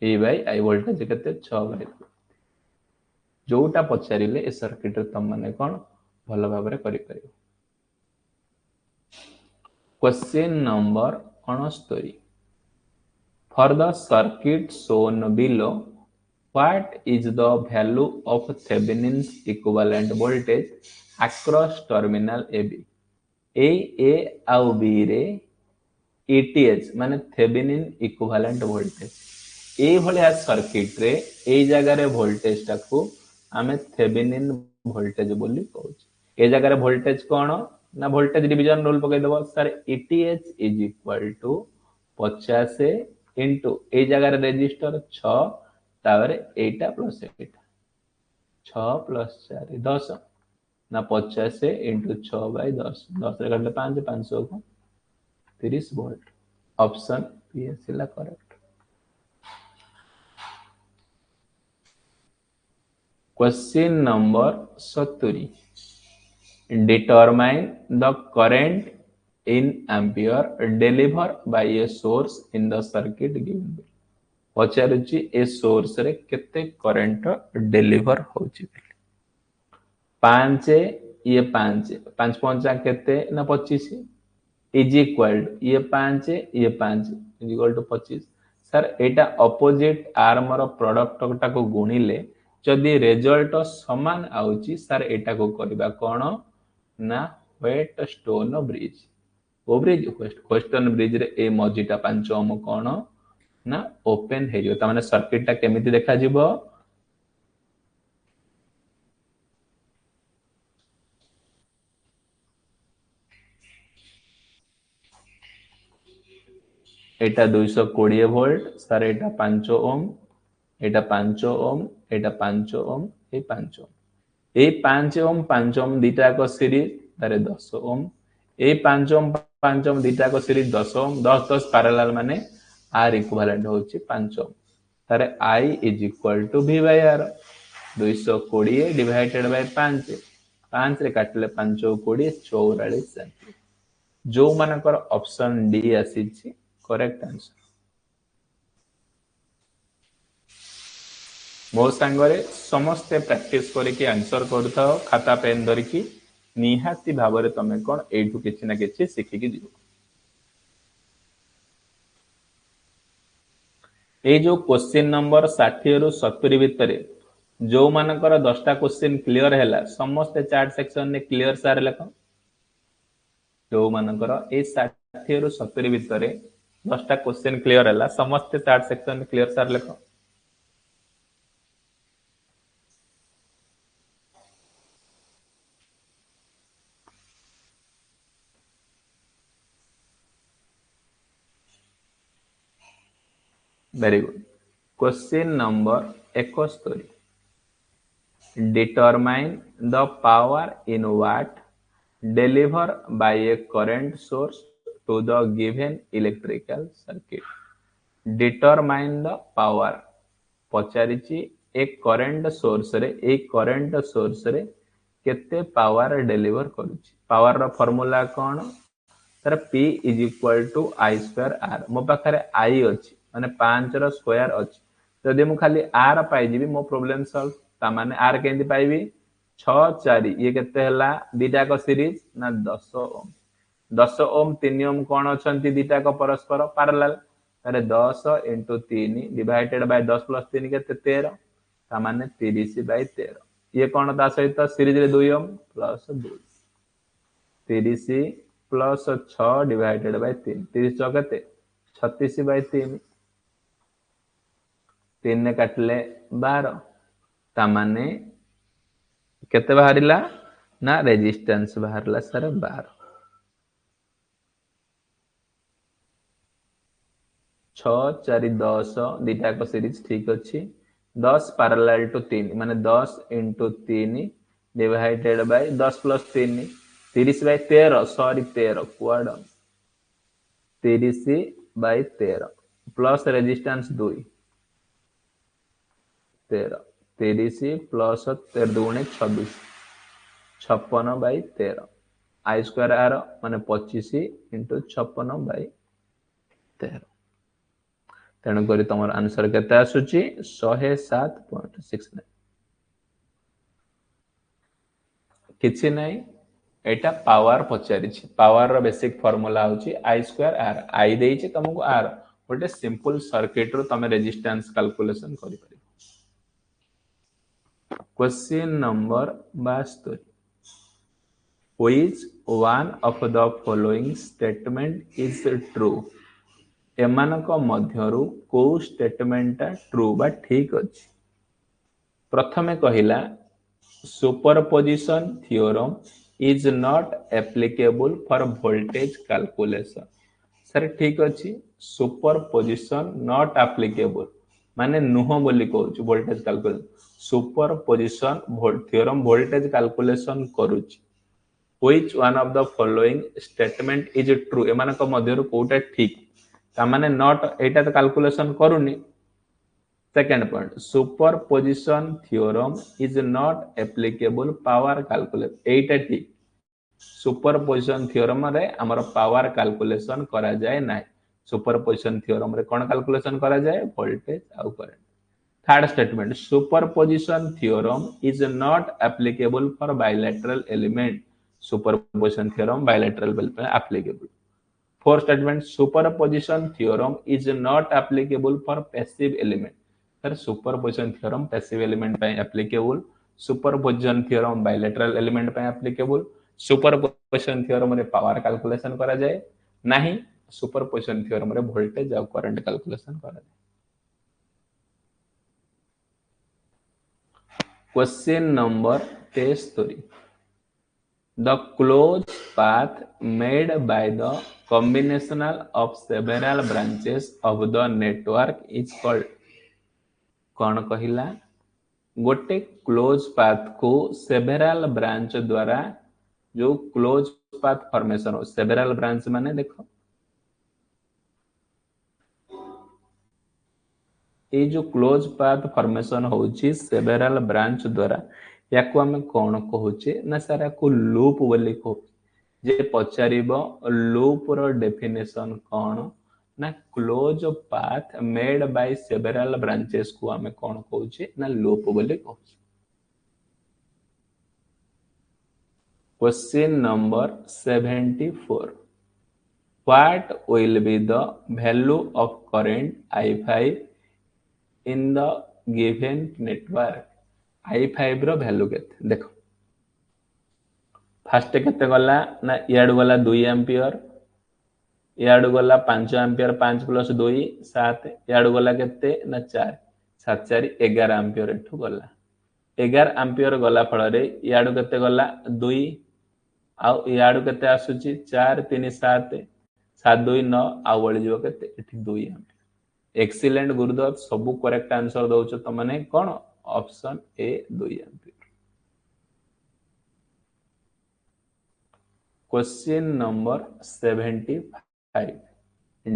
V by I voltage केते 6 by 3 जोटा पचारिले ए सर्किट रे तम माने कोन भलो भाबरे करि परियो। Question number 69 for the circuit shown below what is the value of Thevenin's equivalent voltage across terminal AB। ए आउ बी रे ETH माने थेवेनिन इक्विवेलेंट वोल्टेज ए भलिया सर्किट रे ए जगह रे वोल्टेज टाको आमे थेवेनिन वोल्टेज बोली कहउछ। ए जगह रे वोल्टेज कोन ना वोल्टेज डिवीजन रूल पकै दबो sir ETH is equal to 50 into ए जगह रे रेजिस्टर 6 तारे एटा प्लस एटा 6 प्लस 4 10 ना 50 इंटू 6 बाई 10 10 रे काटले 5 500 को 30 वोल्ट। ऑप्शन बी है correct. Question number 70 determine the current in ampere deliver by a source in the circuit given. पचारुची ए सोर्स रे केते करंट डेलीवर होची। 5 ये 5 5 पंचा केते ना 25 इज इक्वल ये 5 ये 5 is equal to 25। Sir Etah opposite arm row product टाको गुणिले जदि रिजल्ट समान आउची सर एटा को करबा कोन ना वेट स्टोन ब्रिज। ओ ब्रिज वेस्टर्न ब्रिज रे ए मजीटा 5 ओम कोन ना ओपन हे जो ता माने सर्किट टा केमिति देखा जिवो एटा 220 वोल्ट सर एटा 5 ओम एटा 5 ओम एटा 5 ओम ए 5 ओम ए 5 ओम 5 ओम दीटा को सीरीज तारे 10 ओम ए 5 ओम 5 ओम दीटा को सीरीज 10 ओम 10 10 पैरेलल माने आर इक्विवेलेंट होची 5 ओम तारे I is equal to V by R 220 divided by 5 5 रे काटले 5 20 44 सेंटीमीटर जो मानकर ऑप्शन डी आसी करेक्ट आंसर मो सांगरे समस्ते प्रैक्टिस करके आंसर करता खाता पेन धरिकी निहाती भाव तुम कौन एठू किसी ना किसी शिखिकी जीव ये जो क्वेश्चन नंबर 60 रु 70 भितर जो मानकर 10टा क्वेश्चन क्लियर है समस्ते चार्ट सेक्शन ने क्लियर सार लेख जो मानकर ए 60 रु 70 भितर 10टा क्वेश्चन क्लियर है समस्ते चार्ट सेक्शन ने क्लियर सार लेख very good question number 71 determine the power in watt delivered by a current source to the given electrical circuit determine the power पचारिछि एक करंट सोर्स रे एक करंट सोर्स रे केते पावर डिलीवर करूछि पावर रो फार्मूला कोन तर P is equal to I square R मो पाखरे I अछि माने 5 रो स्क्वायर अछि जदि मु खाली R पाइ जिबि मो प्रॉब्लम सॉल्व ता माने R केंति पाइबि 6 4 ये केते हला दीटा को सीरीज ना 10 ओम 10 ओम 3 ओम कोन अछंती दीटा को परस्पर पैरेलल तारे 10 into 3 डिवाइडेड बाय 10 प्लस 3 केते 13 ता माने 30/13 ये कोन ता सहित सीरीज रे 2 ohm plus 2 30 plus 6 divided by 3 30 6 केते 36/3 3 ने काटले 12 ता माने केते बाहरिला ना रेजिस्टेंस बाहरला सर 12 6 4 10 दीटा को सीरीज ठीक अच्छी 10 पैरेलल टू 3 माने 10 into 3 divided bye 10 plus 3 30/13 sorry 13 quad 30/13 plus resistance 2 13 30 plus 13 दुणे 26 56/13 I square R माने 25 into 56/13 तेणु करी तुम आंसर केते आसुची 107.69 किछि नै एटा पावर पचारिछि पावर रो बेसिक फार्मूला होची I स्क्वायर R I देइछि तुमको R गोटे सिंपल सर्किट रो तमे रेजिस्टेंस कैलकुलेशन करि परिबो question number 72 which one of the following statement is true एमानक मध्यरु को स्टेटमेंट ट्रू बा ठीक अछि प्रथमे कहिला superposition theorem is not applicable for voltage calculation sir ठीक अछि सुपरपोजिशन नॉट एप्लीकेबल माने नुह बोली कहूँ voltage calculation superposition theorem voltage calculation करूछि which one of the following statement is true एमानक मध्यरु कोटा ठीक तामाने नॉट एटा तो कैलकुलेशन करूनी second point superposition theorem is not applicable power calculation एटा ठीक सुपरपोजिशन थ्योरम रे हमर पावर कैलकुलेशन करा जाय नै सुपरपोजिशन थ्योरम रे कोन कैलकुलेशन करा जाय वोल्टेज आउ current third statement superposition theorem is not applicable for bilateral element superposition theorem bilateral applicable fourth statement superposition theorem is not applicable for passive element sir superposition theorem passive element पे applicable superposition theorem bilateral element पे applicable superposition theorem रे power calculation करा जाय नाही superposition theorem रे voltage और current calculation करा जाय question number 73 The closed path made by the combinational of several branches of the network is called कौन कहिला गोटे क्लोज पाथ को सेवेरल ब्रांच द्वारा जो क्लोज पाथ फॉर्मेशन हो सेवेरल ब्रांच माने देखो ये जो क्लोज पाथ फॉर्मेशन होची सेवेरल ब्रांच द्वारा याको आमे कोन कहूचे ना सारा को लूप बोली कहू जे पचारिबो लूप रो डेफिनेशन कोन ना close path made by several branches को आमे कोन कहूचे ना लूप बोली कहूचे। Question number 74 what will be the value of current I5 in the given network I5 रो वैल्यू केते देखो फास्ट केते गला ना याड गला 2 एंपियर याड गला 5 एंपियर 5 प्लस 2 7 याड गला केते ना 4 7 4 11 एंपियर एठू गला 11 एंपियर गला फल रे याड केते गला 2 आ याड केते आसुची 4 3 7 7 2 9 आ बळी जो केते एठी 2 एंपियर एक्सीलेंट गुरुदेव सब करेक्ट आंसर दउछ त माने कोन option A 2 ampere. Question number 75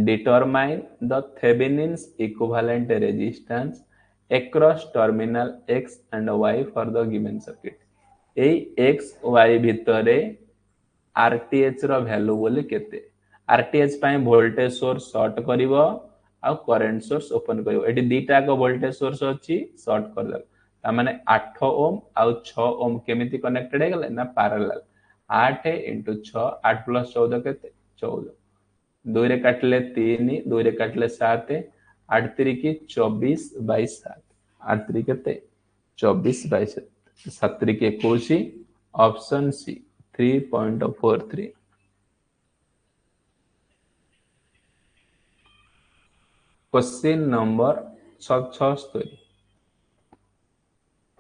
determine the Thevenin's equivalent resistance across terminal X and Y for the given circuit A X Y भितरे RTH रो वैल्यू बोले केते RTH पाए वोल्टेज सोर्स शॉर्ट करिवो आ current source open करिवो eighty दीटा को voltage source अछि short कर दल ता माने 8 ओम आ 6 ओम केमिति कनेक्टेड हे गेले ना पैरेलल 8 * 6 8 + 14 केते 14 2 रे काटले 3 2 रे काटले 7 8 3 की 24/7 8 3 केते 24/7 7 3 की 21 option C 3.43। Question number 76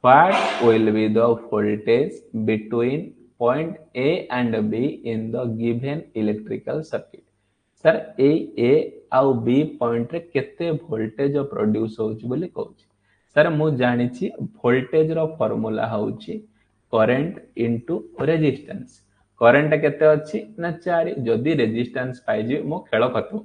what will be the voltage between point A and B in the given electrical circuit sir A आउ बी पॉइंट रे केते वोल्टेज प्रोड्यूस होउची बोली कहूची सर मु जानि छी वोल्टेज रो फार्मूला होउची करंट इनटू रेजिस्टेंस करंट केते अछि ना 4 जदी रेजिस्टेंस पाइजी मो खेल खतम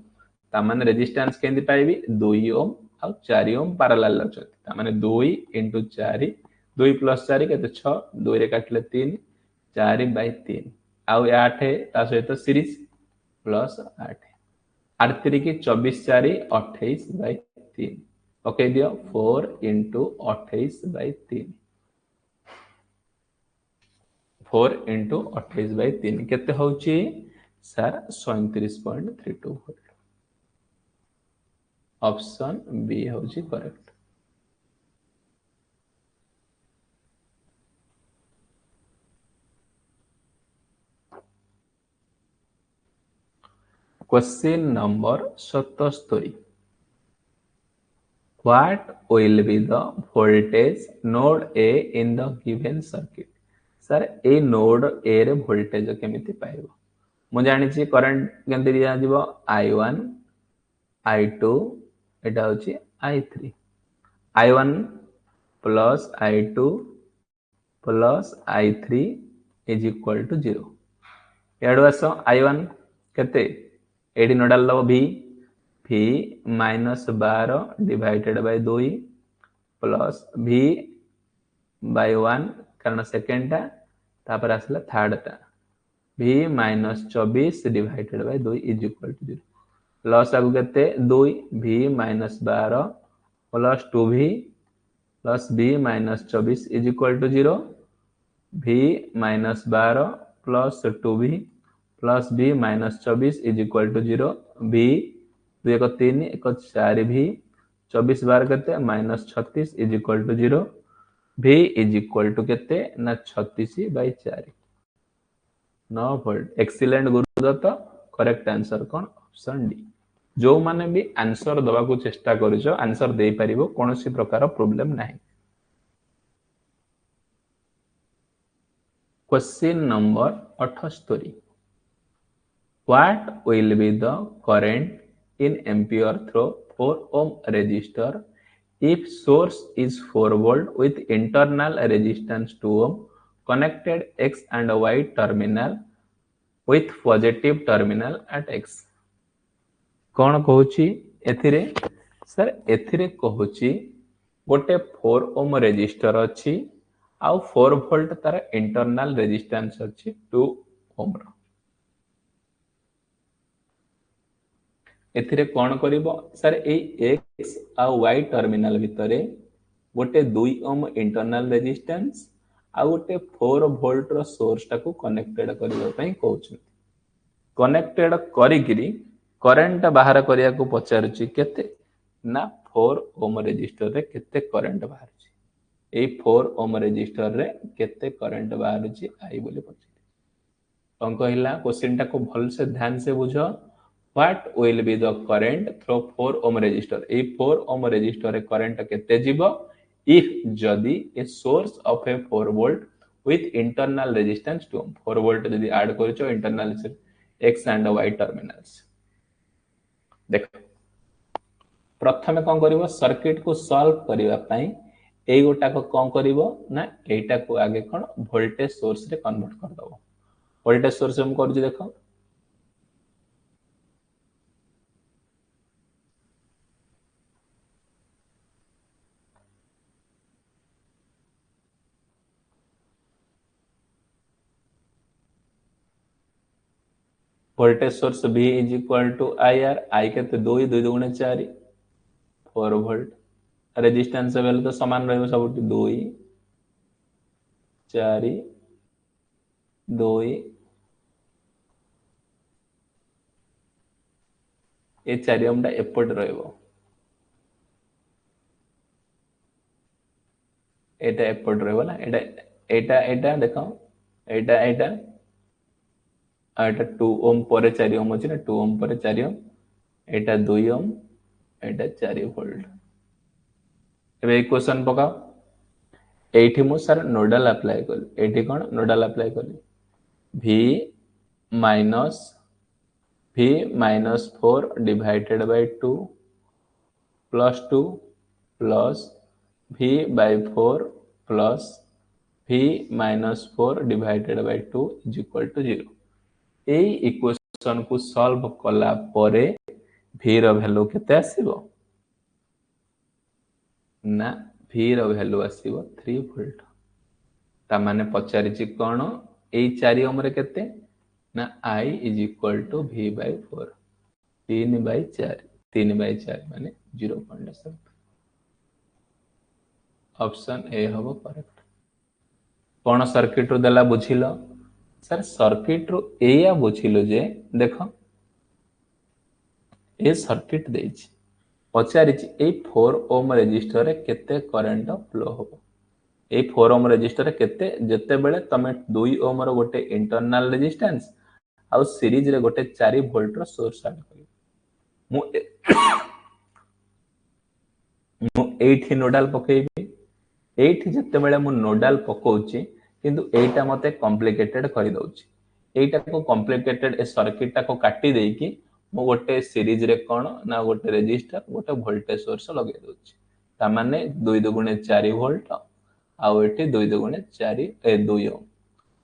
ता माने रेजिस्टेंस केंदी पाइबी 2 ओम आ 4 ओम पैरेलल अछि ता माने 2 * 4 2 + 4 केते 6 2 रे काटले 3 4/3 आउ 8 ता सहित सीरीज प्लस 8 8 3 की 24 4 28/3 ओके दियो 4 * 28/3 4 * 28/3 केते होउची सर 37.32 वोल्ट ऑप्शन बी होउची correct. Question number 77 what will be the voltage node A in the given circuit sir A node A रे वोल्टेज केमिति पाइबो मु जानि छी करंट केंति दिया जिवो I1 I2 एटा होची I3 I1 plus I2 plus I3 is equal to 0 याडो आसो I1 केते AD नोडाल low V -12 divided by 2 plus V by 1 कारण सेकंड टा तापर आसला थर्ड टा V -24 divided by 2 is equal to 0 plus आगु केते 2 V -12 plus 2V plus V -24 is equal to 0 V -12 plus 2V plus V -24 is equal to 0 V 2 1 3 1 4 V 24 बार केते -36 is equal to 0 V is equal to केते ना 36/4 9 volt excellent Gurudatt correct answer कोन option D जो माने भी answer दबा को चेष्टा करिसो आंसर दे परिबो कोनोसी प्रकार प्रॉब्लम नाही। Question number 78 what will be the current in ampere through 4 ohm resistor if source is 4 volt with internal resistance 2 ohm connected x and y terminal with positive terminal at x। कौन कहूची एथिरे sir एथिरे कहूची गोटे 4 ohm resistor अच्छी आउ 4 volt तार internal resistance अच्छी 2 ओम रो एथिरे कौन करिवो सर ए x आउ y टर्मिनल भितरे गोटे 2 ओम इंटरनल रेजिस्टेंस आ गोटे 4 वोल्ट रो सोर्स टाको कनेक्टेड करिवा पई कहउछ कनेक्टेड करिगिरी करंट बाहर करिया को पचारुची केते ना 4 ओम रेजिस्टर रे केते करंट बाहरुची ए 4 ओम रेजिस्टर रे केते करंट बाहरुची आई बोली पचारे कौन कहला क्वेश्चन टाको भल से ध्यान से बुझो what will be the current through 4 ohm resistor ए 4 ओम रेजिस्टर रे करंट केते जीवो इफ जदी a source of a 4 volt with internal resistance 2 ohm 4 volt जदी ऐड करछो internal x and y terminals देखो प्रथमे कौन करिवो सर्किट को सॉल्व करिवा पई ए गोटा को कौन करिवो ना एटा को आगे कोन वोल्टेज सोर्स रे कन्वर्ट कर दबो वोल्टेज सोर्स हम करछि देखो voltage source V is equal to IR I केते 2 2 दुगुणे 4 4 वोल्ट रेजिस्टेंस वैल्यू तो समान रहबो सब 2 4 2 ए 4 ओम टा एपट रहबो एटा एपट रहबो ना एटा एटा एटा देखो एटा एटा एटा 2 ओम पर 4 ओम अछि ना 2 ओम पर 4 ओम एटा 2 ओम एटा 4 वोल्ट एबे इक्वेशन पकाओ एठी मु सर नोडल अप्लाई कर एठी कोन नोडल अप्लाई कर v minus 4 divided by 2 plus 2 plus v by 4 plus v minus 4 divided by 2 is equal to 0 A equation को सॉल्व कला परे v रो वैल्यू केते आसीबो ना v रो वैल्यू आसीबो 3 वोल्ट ता माने पचारि छि कोन ए 4 ओम रे केते ना I is equal to v by 4 3 by 4 3 by 4 माने 0.7 ऑप्शन ए हबो करेक्ट कोन सर्किट रो देला बुझिलो सर सर्किट रो एया बुझिलो जे देखो ए सर्किट देछि पचारि छि ए 4 ओम रेजिस्टर रे केते करंट फ्लो होबो ए 4 ओम रेजिस्टर रे केते जते बेले तमे 2 ओम रो गोटे इंटरनल रेजिस्टेंस आउ सीरीज रे गोटे 4 वोल्ट रो सोर्स ऐड करी मु एठी नोडल पकेबी एठी जते बेले मु नोडल पकोउची किंतु एटा मते कॉम्प्लिकेटेड करि दउची एटा को कॉम्प्लिकेटेड ए सर्किट टा को काटी देई कि मु गोटे सीरीज रे कोन ना गोटे रेजिस्टर गोटे वोल्टेज सोर्स लगे दउची ता माने 2 दुगुणे 4 वोल्ट आउ एठी 2 दुगुणे 4 ए 2 ओम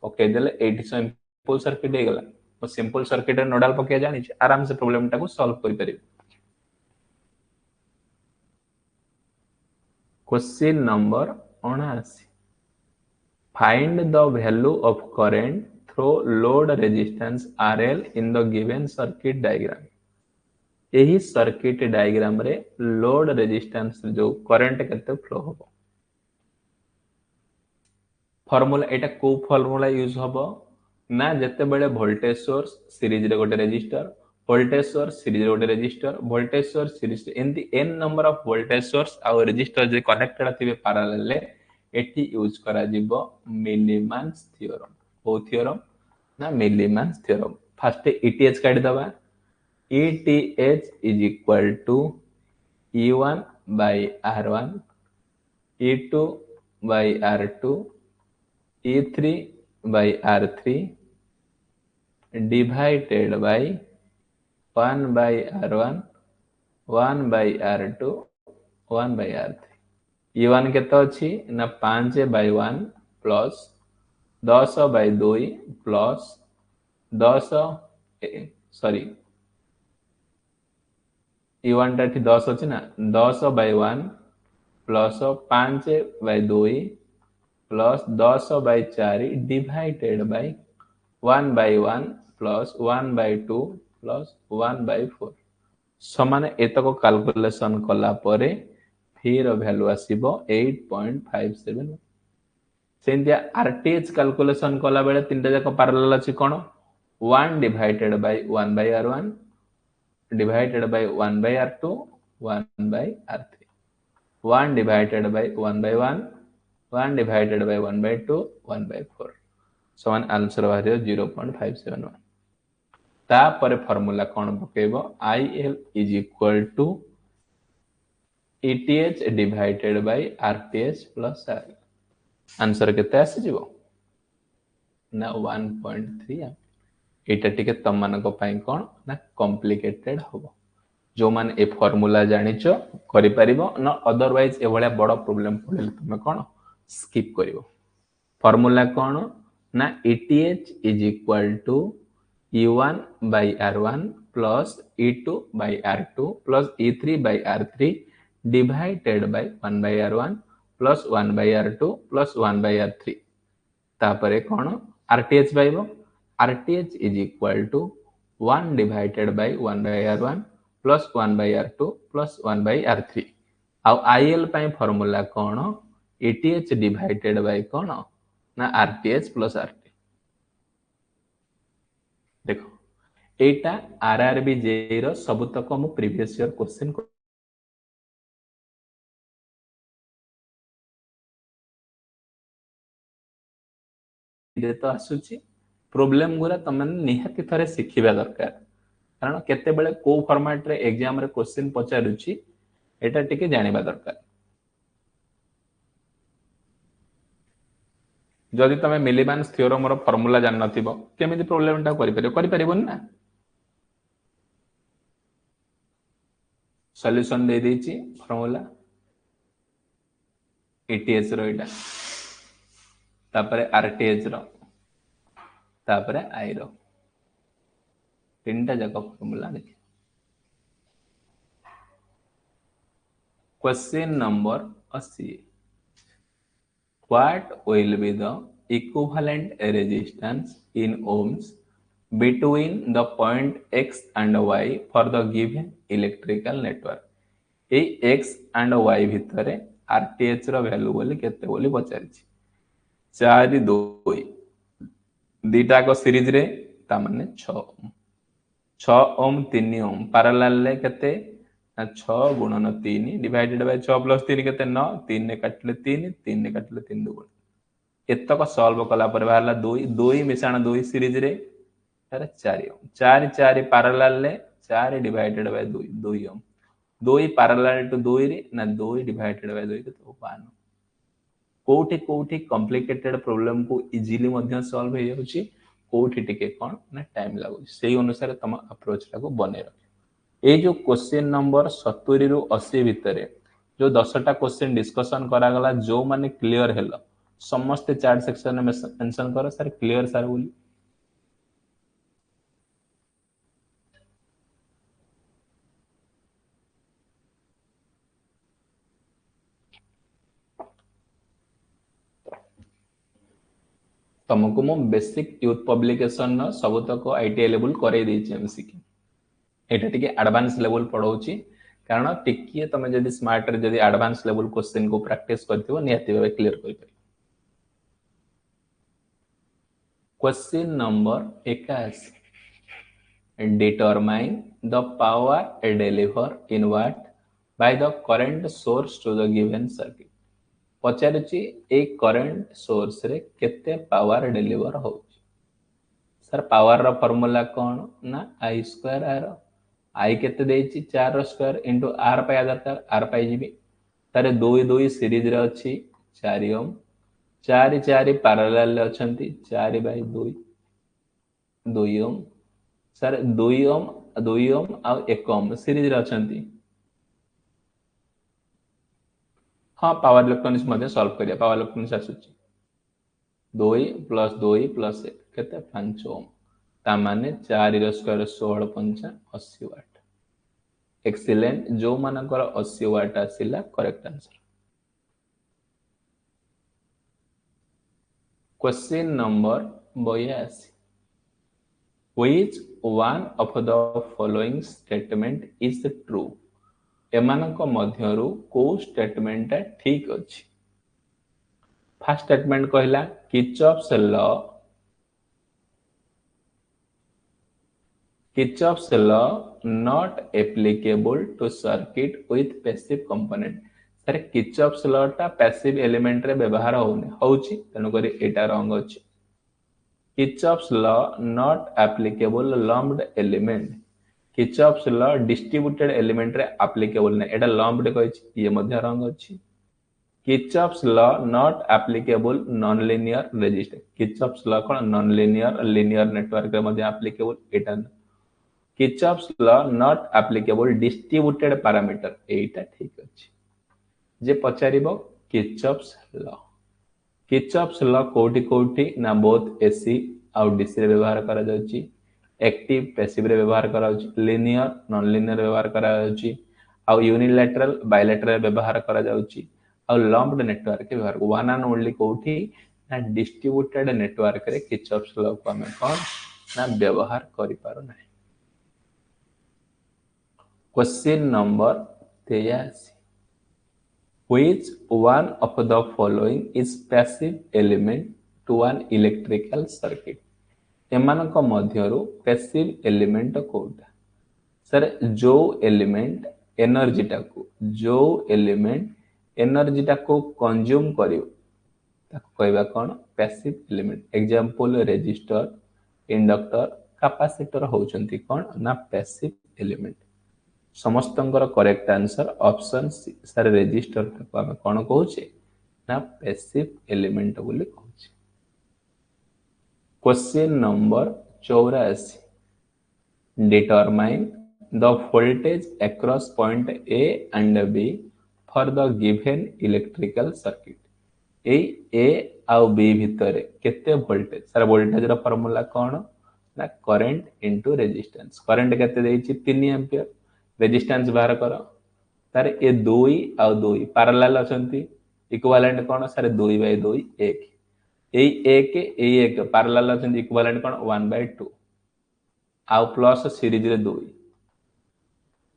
ओके देले एठी सिंपल सर्किट हे गला मु सिंपल सर्किट रे नोडल पके जानि छी आराम से प्रॉब्लम टा को सॉल्व करि परिबे question number 79 find the value of current through load resistance RL in the given circuit diagram एही सर्किट डायग्राम रे लोड रेजिस्टेंस जो करंट केते फ्लो होबो फार्मूला एटा को फार्मूला यूज होबो ना जते बेले वोल्टेज सोर्स सीरीज रे गोटे रेजिस्टर वोल्टेज सोर्स सीरीज रे गोटे रेजिस्टर वोल्टेज सोर्स सीरीज एंती n number of voltage source आ रेजिस्टर जे कनेक्टेड थिबे पैरेलल ले एटी यूज करा जिवो मिलीमान्स थ्योरम ओ थ्योरम ना मिलीमान्स थ्योरम फर्स्ट ETH काढ दबा ETH is equal to E1 by R1 E2 by R2 E3 by R3 divided by 1 by R1 1 by R2 1 by R3 E1 केते अछि ना 5 by 1 plus 10/2 plus 10 sorry one टा 10 अच्छी ना 10/1 plus 5/2 plus 10/4 divided by 1/1 plus 1/2 plus 1/4 समान एतक calculation कला परे फिर वैल्यू आसीबो 8.57 सेंदिया आरटीएच कैलकुलेशन कला बेले तीनटा जाक पैरेलल अछि कोन 1 divided by 1/r1 divided by 1/r2 1/r3 1 divided by 1/1 1 divided by 1/2 1/4 समान आंसर बाहर 0.571 तापर फार्मूला कोन पकेबो IL is equal to ETH divided by RTH plus R answer केते आसी जीवो ना 1.3 एटा टिके तम मानको पई कोन ना कॉम्प्लिकेटेड होबो जो मान ए फार्मूला जानिचो करि परिबो न अदरवाइज ए भलिया बड़ प्रॉब्लम पड़ले तुमे कोन स्किप करिवो फार्मूला कोन ना ETH is equal to E1 by R1 plus E2 by R2 plus E3 by R3 divided by 1 by R1 plus 1 by R2 plus 1 by R3 तापरे कोन RTH पाइबो RTH is equal to 1 divided by 1 by R1 plus 1 by R2 plus 1 by R3 आउ IL pi formula cone ETH divided by कोन ना RTH plus RT देखो एटा RRB JE रो सबतक मु previous year question दे तो आसुची problem गुरा तमन निहाती थरे सिखिबा दरकार कारण केते बेले को फॉर्मेट रे एग्जाम रे क्वेश्चन पचारुची एटा टिके जानिबा दरकार जदि तमे मिलीबांस थ्योरम रो फार्मूला जान नथिबो केमिति प्रॉब्लम टा करि परिबो ना सॉल्यूशन दे देची फार्मूला ETH रो एटा तापरे RTH रो तापरे I रो तीनटा जगह फार्मूला देखि question number 80 what will be the equivalent resistance in ohms between the point x and y for the given electrical network A x and y भितरे RTH रो value बोली केते बोली पचारिछि 4 2 दीटा को सीरीज रे ता माने 6 ओम 6 ओम 3 ओम पैरेलल ले केते 6 गुणन 3 डिवाइडेड बाय 6 प्लस 3 केते 9 3 ने काटले 3 3 ने काटले 3 दुगुण एतक सॉल्व कला पर बाहरला 2 2 मिसाण 2 सीरीज रे तारे 4 ओम 4 4 पैरेलल ले 4 divided by 2 2 ohm 2 parallel to 2 रे ना 2 डिवाइडेड बाय 2 केते 1 कोठी कोठी कॉम्प्लिकेटेड प्रॉब्लम को इजीली मध्य सॉल्व हो जाउची कोठी टिके कोन ना टाइम लागु सेही अनुसार तम अप्रोच को बने रख ए जो क्वेश्चन नंबर 70 रु 80 भितरे जो 10टा क्वेश्चन डिस्कशन करा गला जो माने क्लियर हेलो समस्त चैट सेक्शन में मेंशन करो सर क्लियर सर बोली तुमको मु बेसिक यूथ पब्लिकेशन न सब तक आईटीआई लेवल करे देछि एमसीक्यू एटा टिके एडवांस लेवल पढौछि कारण टिके तमे जदी स्मार्ट रे जदी एडवांस लेवल क्वेश्चन को प्रैक्टिस करथिबो नियति भाबे क्लियर करि परिबो question number 81 determine the power delivered in watt by the current source to the given circuit पचारुची ए करंट सोर्स रे केते पावर डिलीवर होउची सर पावर रो फार्मूला कोन ना I स्क्वायर R I केते देछि 4 रो स्क्वायर इनटू R पाया दरकार R पाई जीबी तारे 2 2 सीरीज रे अछि 4 ओम 4 4 पैरेलल ले अछंती 4 बाय 2 2 ओम सर 2 ओम आ 1 ओम सीरीज रे अछंती हाँ पावर इलेक्ट्रॉनिक्स मध्य सॉल्व करिया पावर इलेक्ट्रॉनिक्स आसुची 2 प्लस 2 प्लस 1 केते 5 ओम तामाने 4 रो स्क्वायर 16 पंचा 80 वाट। एक्सीलेंट, जो मानकर 80 वाट आसिला correct answer. Question number 82, which one of the following statement is true? एमानक मध्यरु को स्टेटमेंट ठीक अछि? फर्स्ट स्टेटमेंट कहला Kirchhoff's law not applicable to circuit with passive component. Sir Kirchhoff's law टा पैसिव एलिमेंट रे व्यवहार होने होउची, तेनु करी एटा रंग अछि। Kirchhoff's law not applicable lumped element. Kirchhoff's law distributed element रे एप्लीकेबल नै, एटा लम्प्ड कहछि, ये मध्य रंग अछि। Kirchhoff's law not applicable non linear resistor. Kirchhoff's law कोन नॉन लीनियर लीनियर नेटवर्क रे मध्य एप्लीकेबल, एटा Kirchhoff's law not applicable distributed parameter, एटा ठीक अछि। जे पचारिबो किर्चॉफ्स लॉ, किर्चॉफ्स लॉ कोठी कोठी ना बोथ एसी आउ डीसी रे व्यवहार करा जाउची, एक्टिव पैसिव रे व्यवहार करा जाउची, लीनियर नॉन लीनियर व्यवहार करा जाउची, आउ यूनिलैटरल बायलैटरल व्यवहार करा जाउची, आउ लम्प्ड नेटवर्क के व्यवहार वन एंड ओनली कोठी ना डिस्ट्रीब्यूटेड नेटवर्क रे किर्चॉफ्स लॉ को हमें कोन ना व्यवहार करि पारो नै। Question number 83, which one of the following is passive element to an electrical circuit? एमानक मध्यरु पैसिव एलिमेंट कोटा? सर जो एलिमेंट एनर्जी टाको कंज्यूम करियो ताको कहबा कोन passive element. Example resistor, inductor, capacitor होचंती कोन ना पैसिव एलिमेंट। समस्तंकर correct answer option C. Sir resistor को हम कोन कहूचे ना पैसिव एलिमेंट बोली कहूचे। Question number 84, determine the voltage across point A and B for the given electrical circuit. A आउ बी भितर केते वोल्टेज? सर वोल्टेज रो फार्मूला कोन ना करंट इनटू रेजिस्टेंस। करंट केते देइछि 3 एंपियर, रेजिस्टेंस बाहर करो। तार ए 2 आउ 2 पैरेलल अछंती, इक्विवेलेंट कोन? सर 2/2 1। एई 1 पैरेलल अछंती, इक्विवेलेंट कोन 1/2 आउ प्लस सीरीज रे 2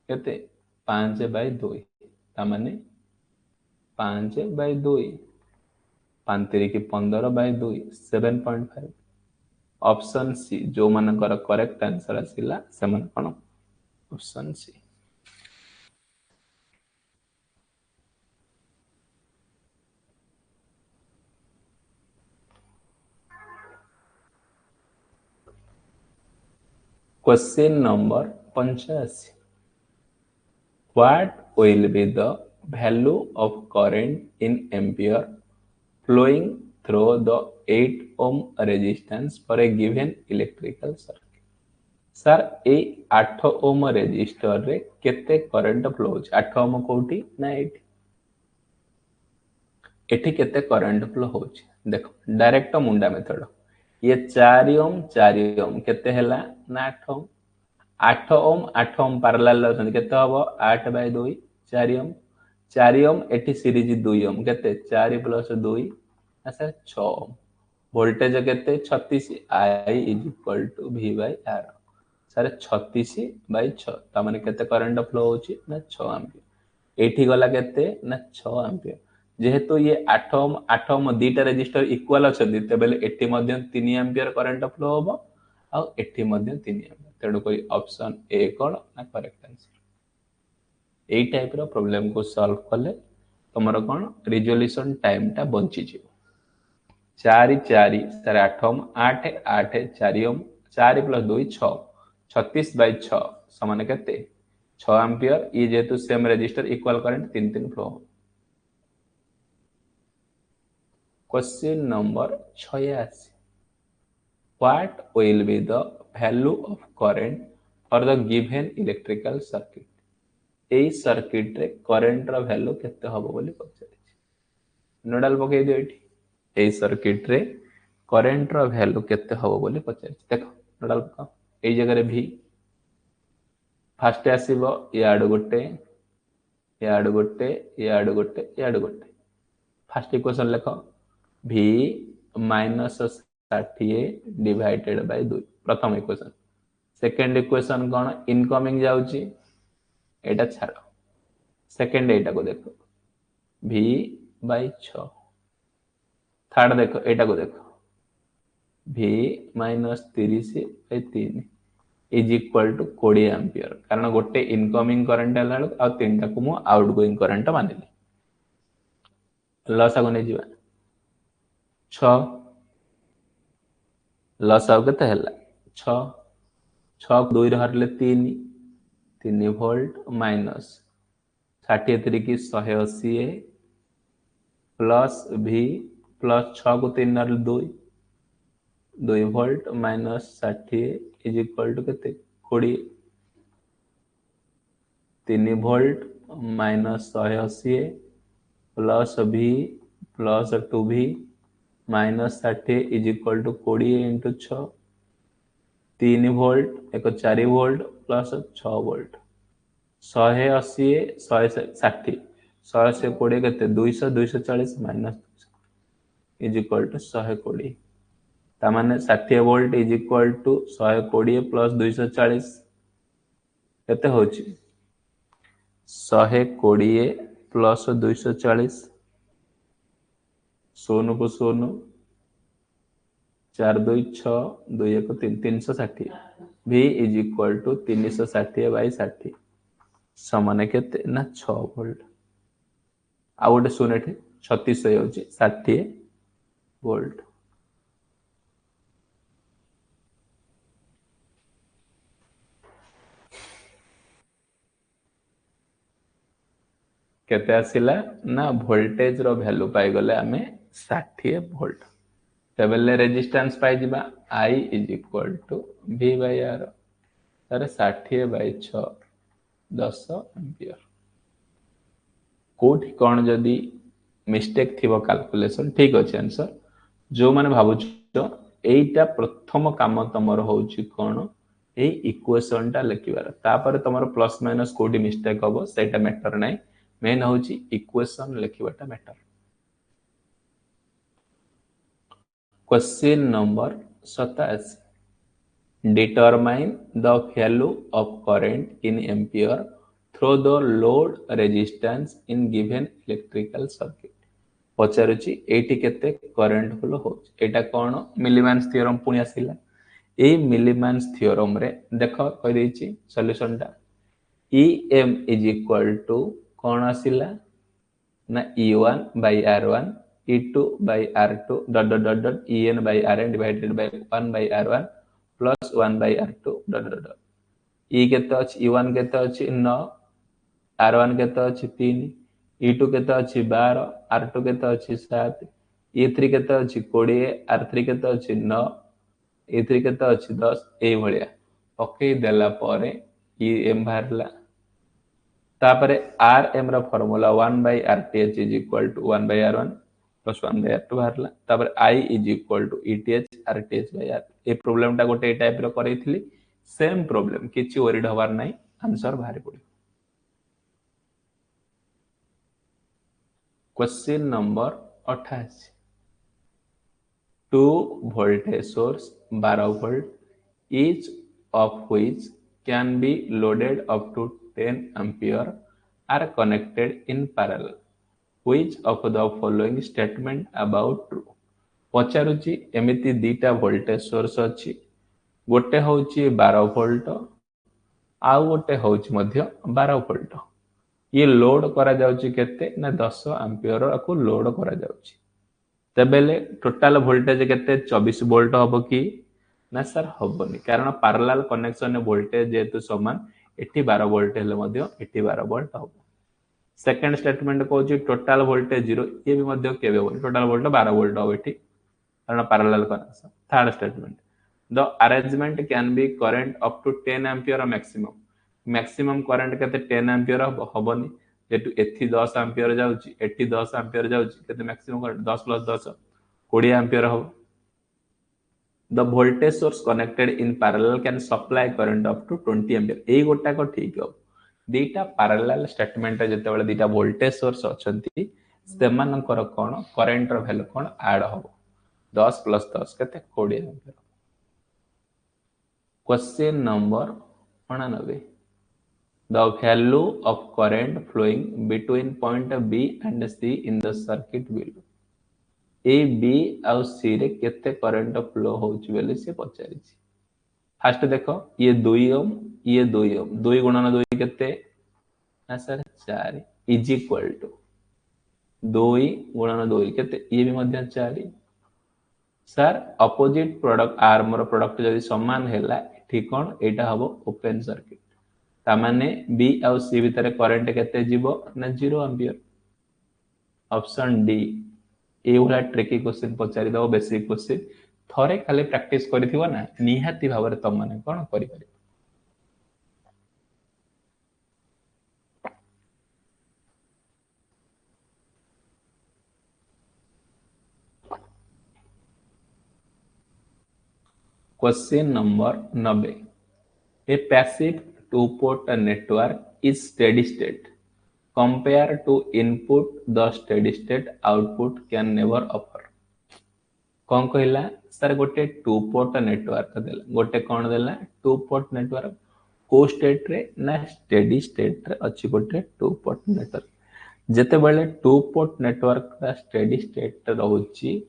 केते 5/2 ता माने 5/2 5 3 की 15/2 7.5। ऑप्शन सी जो मानकर करेक्ट आंसर आसिला से मन कोन option C. Question number 85, what will be the value of current in ampere flowing through the 8 ohm resistance for a given electrical circuit? Sir ए 8 ओम रेजिस्टर रे केते करंट फ्लो होची? 8 ओम कोठी ना एठी, एठी केते करंट फ्लो होची देखो डायरेक्ट मुंडा मेथड। ये 4 ओम केते हैला ना 8 ओम। 8 ओम पैरेलल अछन केते हबो 8/2 4 ओम। 4 ओम एठी सीरीज 2 ओम केते 4 + 2 सर 6 ओम। वोल्टेज केते 36 I = V/R। सर 36/6 ता माने केते करंट फ्लो होची ना 6 एम्पियर। एठी गला केते ना 6 एम्पियर। जेहेतु ये 8 ओम दीटा रेजिस्टर इक्वल अछंती तेबेले एठी मध्य 3 एम्पियर करंट फ्लो होबो आ एठी मध्य 3 एम्पियर। तेडु कोई ऑप्शन ए कोन ना करेक्ट आंसर। एई टाइप रो प्रॉब्लम को सॉल्व करले तमरो कोन रिजोल्यूशन टाइम टा बंची जिवो। 4 4 सर 8 ओम 8 8 4 ओम 4 + 2 6 36/6 समान केते 6 एम्पियर। ये जेतु same resistor equal current 3 3 flow. Question number 86, what will be the value of current for the given electrical circuit? AE circuit रे करंट रो वैल्यू केते हबो बोली पछारिछि। नोडल पकै दियो एठी। एई सर्किट रे करेन्ट रो वैल्यू केते हबो बोली पचार देखो नोडाल पकाओ एई जगह भी फास्ट आसीबो याड गोटे याड गोटे याड गोटे याड गोटे फास्ट इक्वेशन लिख v माइनस 60 डिवाइडेड बाय 2 प्रथम इक्वेशन सेकंड इक्वेशन कौन इनकमिंग जाउची एटा छाड़ सेकंड एटा को देखो v बाय 6 थर्ड देखो एटा को देखो v minus 30 by 3 is equal to 20 ampere कारण गोटे इनकमिंग करंट हला आ तीनटा को मु आउटगोइंग करंट मानिली लसा को नै जीवा 6 लसा केते हला 6 6 2 रे हरले 3 3 वोल्ट माइनस 63 की 180 प्लस v प्लस 6 को 3 हरले 2 2 volt minus 60 is equal to केते 20 3 volt minus 180 plus v plus 2v minus 60 is equal to 20 into 6 3 volt एक 4 वोल्ट प्लस 6 वोल्ट 180 160 100 से 20 केते 200 240 माइनस इज इक्वल टू 120 ता माने 60 volt is equal to 120 plus 240 केते होची 120 प्लस 240 सोनू को सोनू 4 2 6 2 1 3 360 v is equal to 360 by 60 समान केते ना 6 वोल्ट आ गोटे शून्य 36 होची 60 वोल्ट केते आसिला ना वोल्टेज रो वैल्यू पाई गले आमे 60 वोल्ट तेबेले रेजिस्टेंस पाई जिबा I is equal to V by R तारे 60 बाय 6 10 एम्पियर कोठी कोन जदी मिस्टेक थिबो कैलकुलेशन ठीक अछि आंसर जो माने भाबुछ एईटा प्रथम काम तमर होउची कोन ए इक्वेशन टा लिखिबार तापर तमर प्लस माइनस कोठी मिस्टेक होबो सेटा मैटर नै मेन होउची इक्वेशन लिखिबाटा matter question number 87 determine the value of current in ampere through the load resistance in given electrical circuit पचारुची एटी केते करंट फ्लो होची एटा कोन मिलीमान्स थ्योरम पुनी आसिला ए मिलीमान्स थ्योरम रे देखो कहि देछि सॉल्यूशन टा em इज इक्वल टू कोन आसिला ना e1 by r1 e2 by r2 dot dot dot dot en by rn divided by 1 by r1 plus 1 by r2 dot dot dot e केते अछि e1 केते अछि 9 r1 केते अछि 3 e2 केते अछि 12 r2 केते अछि 7 e3 केते अछि 20 r3 केते अछि 9 e3 केते अछि 10 ए भलिया ओके देला परे em बाहरला तापरे rm रा formula 1 by rth is equal to 1 by r1 plus 1 by r2 बाहरला तापर I is equal to eth rth by r ए प्रॉब्लम टा गोटे टाइप रो करैथिली सेम प्रॉब्लम किछि वरीड हवार नै आंसर बाहर पड़ी question number 88 two voltage source 12 volt each of which can be loaded up to 10 ampere are connected in parallel which of the following statement about true पचारुची एमिति दीटा वोल्टेज सोर्स अछि गोटे होउची 12 वोल्ट आ गोटे होउची मध्य 12 वोल्ट ये लोड करा जाउची केते ना 10 एम्पियर को लोड करा जाउची तबेले टोटल वोल्टेज केते 24 वोल्ट हबो की ना सर हबोनी कारण पैरेलल कनेक्शन वोल्टेज जेतु समान एठी 12 वोल्ट हेले मध्य एठी 12 वोल्ट हबो सेकंड स्टेटमेंट कहूची टोटल वोल्टेज 0 ये भी मध्य केबे होबो टोटल वोल्ट 12 वोल्ट हबो एठी कारण parallel connection third statement the arrangement can be current up to 10 ampere maximum current केते 10 एम्पियर हबोनी जेतु एठी 10 एम्पियर जाउची एठी 10 एम्पियर जाउची केते मैक्सिमम करंट 10 प्लस 10 20 एम्पियर हबो the voltage source connected in parallel can supply current up to 20 ampere एई गोटा को ठीक हो दीटा पैरेलल स्टेटमेंट जते बेले दीटा वोल्टेज सोर्स अछंती सेमानकर कोन करंट रो वैल्यू कोन ऐड हो 10 + 10 केते 20 ampere question number 89 the value of current flowing between point B and C in the circuit below A B आउ सी रे केते करंट फ्लो होउची बेले से पचारिछि फास्ट देखो ये 2 ओम ये 2 ओम 2 गुणन 2 केते ना सर 4 इज इक्वल टू 2 गुणन 2 केते ये भी मध्य 4 sir opposite product armour product जदि समान हैला ठीक कोन एटा हबो ओपन सर्किट ता माने बी आउ सी भीतर करंट केते जीवो ना 0 एम्पियर ऑप्शन डी ए वाला ट्रिकी क्वेश्चन पचारि दो बेसिक क्वेश्चन थरे खाली प्रैक्टिस करथिबो ना निहाती भाबरे तम माने कोन करि पारि question number 90 a passive two port network is steady state compare to input the steady state output can never offer कौन कहला सर गोटे टू पोर्ट नेटवर्क देला गोटे कौन देला टू पोर्ट नेटवर्क को स्टेट रे ना स्टेडी स्टेट रे अछि गोटे टू पोर्ट नेटवर्क जेते बेले टू पोर्ट नेटवर्क रा स्टेडी स्टेट रहउची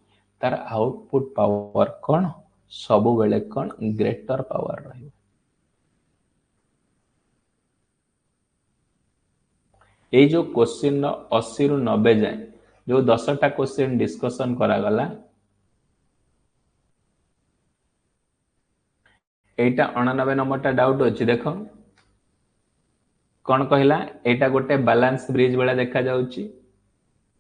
तार आउटपुट पावर कौन सब बेले कौन ग्रेटर पावर रहिबो ये जो क्वेश्चन 80 रु 90 जाए जो 10टा क्वेश्चन डिस्कशन करा गला एटा 89 नंबरटा डाउट अछि देखो कौन कहला एटा गोटे बैलेंस ब्रिज बेला देखा जाउची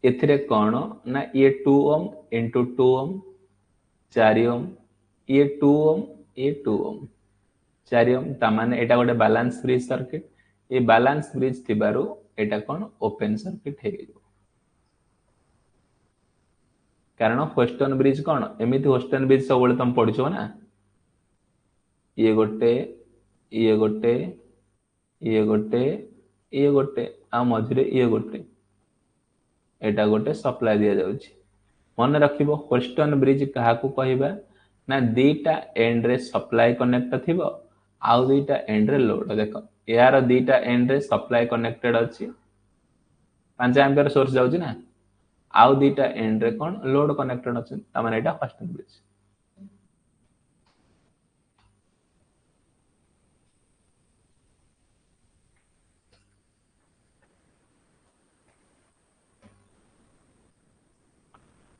एथिरे कौन ना ये 2 ओम इंटू 2 ओम 4 ओम ये 2 ओम ये 2 ओम 4 ओम ता माने एटा गोटे बैलेंस ब्रिज सर्किट ये बैलेंस ब्रिज थिबारु एटा कौन ओपन सर्किट हे गयो कारण होस्टन ब्रिज कौन एमिति होस्टन ब्रिज सब बेले तुम पढिछो ना ये गोटे ये गोटे ये गोटे ये गोटे आ मझरे ये गोटे एटा गोटे सप्लाई दिया जाउची मन रखिबो होस्टन ब्रिज कहा को कहबा ना दीटा एंड रे सप्लाई कनेक्ट थिबो आउ दीटा एंड रे लोड देखो यार दीटा एंड रे सप्लाई कनेक्टेड अछि 5 एम्पियर सोर्स जाउची ना आउ दीटा एंड रे कोन लोड कनेक्टेड अछि त माने एटा होस्टन bridge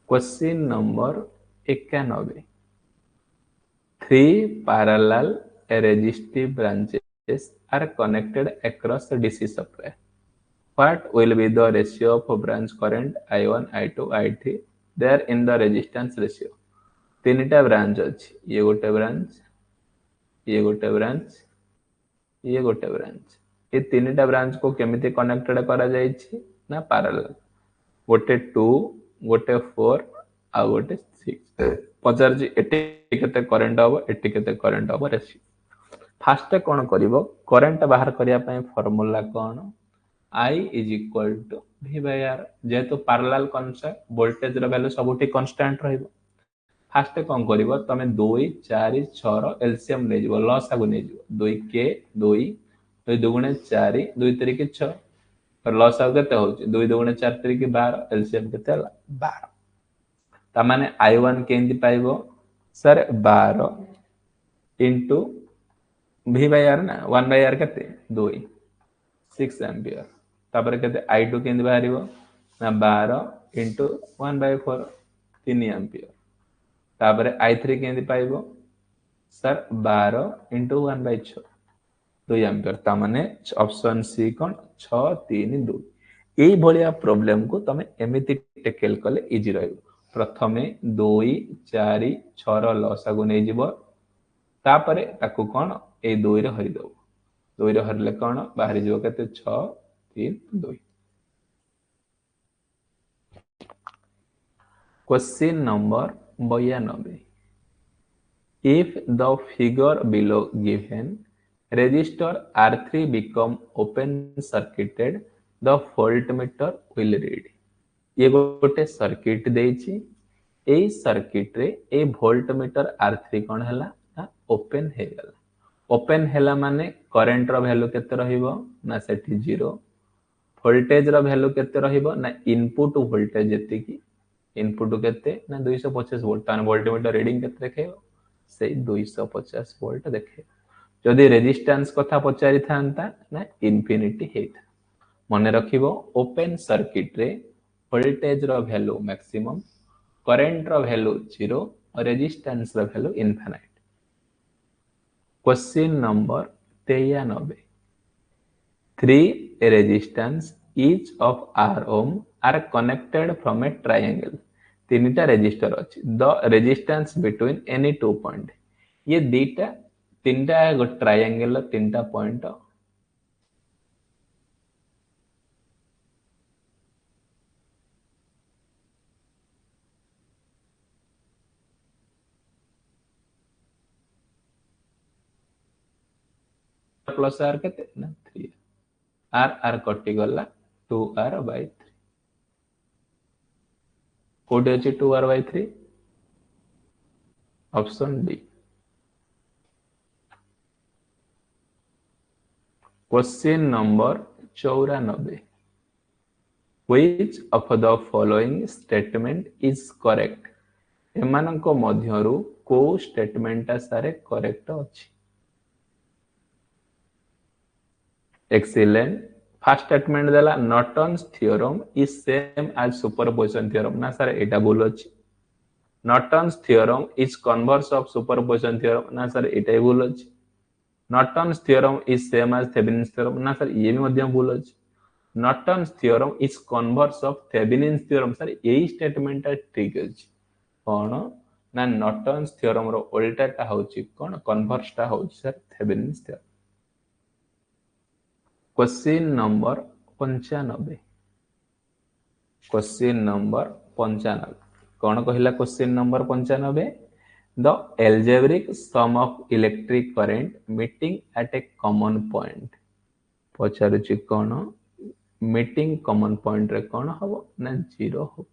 question number 91 3 parallel resistive branches are connected across the DC supply. What will be the ratio of branch current I1, I2, I3 there in the resistance ratio? तीनटा branch अछि ये गोटे branch ये गोटे branch ये गोटे branch ये तीनटा ब्रांच को केमिति कनेक्टेड करा जाय छी ना पैरेलल गोटे 2 गोटे 4 आ गोटे 6 पचार जी एटे केते करंट हबो एटे केते करंट हबो रेशियो फास्ट कोन करिवो करंट बाहर करिया पय फार्मूला कोन I is equal to V by R जेहेतु पैरेलल कांसेप्ट वोल्टेज रो वैल्यू सबुठी कांस्टेंट रहइबो फास्ट कोन करिवो तमे 2 4 6 रो एलसीएम ले जिवो लॉस आगु ने जिवो 2 के 2 2 दुगुणे 4 2 तरीके 6 पर लॉस आगु केते होची 2 दुगुणे 4 तरीके 12 एलसीएम केते हला 12 ता माने I1 केंदी पाइबो sir 12 into V by R ना 1 by R केते 2 6 एम्पियर तापर केते I2 केंदी बाहरिबो ना 12 into 1 by 4 3 एम्पियर तापर I3 केंदी पाइबो सर 12 into 1 by 6 2 एम्पियर ता माने ऑप्शन सी कोन 6 3 2 एई भलिया प्रॉब्लम को तमे एमिति टेकल कले इजी रहइबो प्रथमे 2 4 6 रो लॉस आगु नै जिवो तापरे ताकू कोन ए 2 रे हरि दो 2 रे हरले कोन बाहरी जिवो केते 6 3 2 question number 92 If the figure below given resistor R3 become open circuited, the voltmeter will read. ये गोटे सर्किट देछि एई सर्किट रे ए वोल्टमीटर R3 कोन हला ना ओपन हे गला ओपन हेला माने करंट रो वैल्यू केते रहिबो ना सेठी 0 वोल्टेज रो वैल्यू केते रहिबो ना इनपुट वोल्टेज जेते की इनपुट केते ना 250 वोल्ट तान वोल्टमीटर रीडिंग केते देखेबो से 250 वोल्ट देखे जदि रेजिस्टेंस कथा पचारि थांता ना इन्फिनिटी हेता मने रखिबो ओपन सर्किट रे वोल्टेज रो वैल्यू मैक्सिमम करंट रो वैल्यू 0 और रेजिस्टेंस रो value infinite question number 93 three resistance each of r ohm are connected from a triangle तीनटा रेजिस्टर अछि the resistance between any two point ये दीटा तीनटा गो ट्रायंगल तीनटा पॉइंट प्लस आर केते ना 3 आर आर कटि गला 2r/3 कोडे अछि 2r/3 option D question number 94 which of the following statement is correct एमानंको मध्यरु को स्टेटमेंट सारे करेक्ट अछि एक्सीलेंट फर्स्ट स्टेटमेंट देला Norton's theorem is same as superposition theorem ना सर एटा भूल अछि Norton's theorem is converse of superposition theorem ना सर एटा भूल अछि Norton's theorem is same as Thevenin's theorem ना सर ये भी मध्य भूल अछि Norton's theorem is converse of Thevenin's theorem sir यही स्टेटमेंट ठीक अछि कोन ना नॉर्टन्स थ्योरम रो उल्टाटा होछि कोन कन्वर्सटा होछि sir Thevenin's theorem question number 95 question number 95 कौन कहला question number 95 the algebraic sum of electric current meeting at a common point पचारुछि कौन मीटिंग कॉमन पॉइंट रे कौन हबो ना 0 हो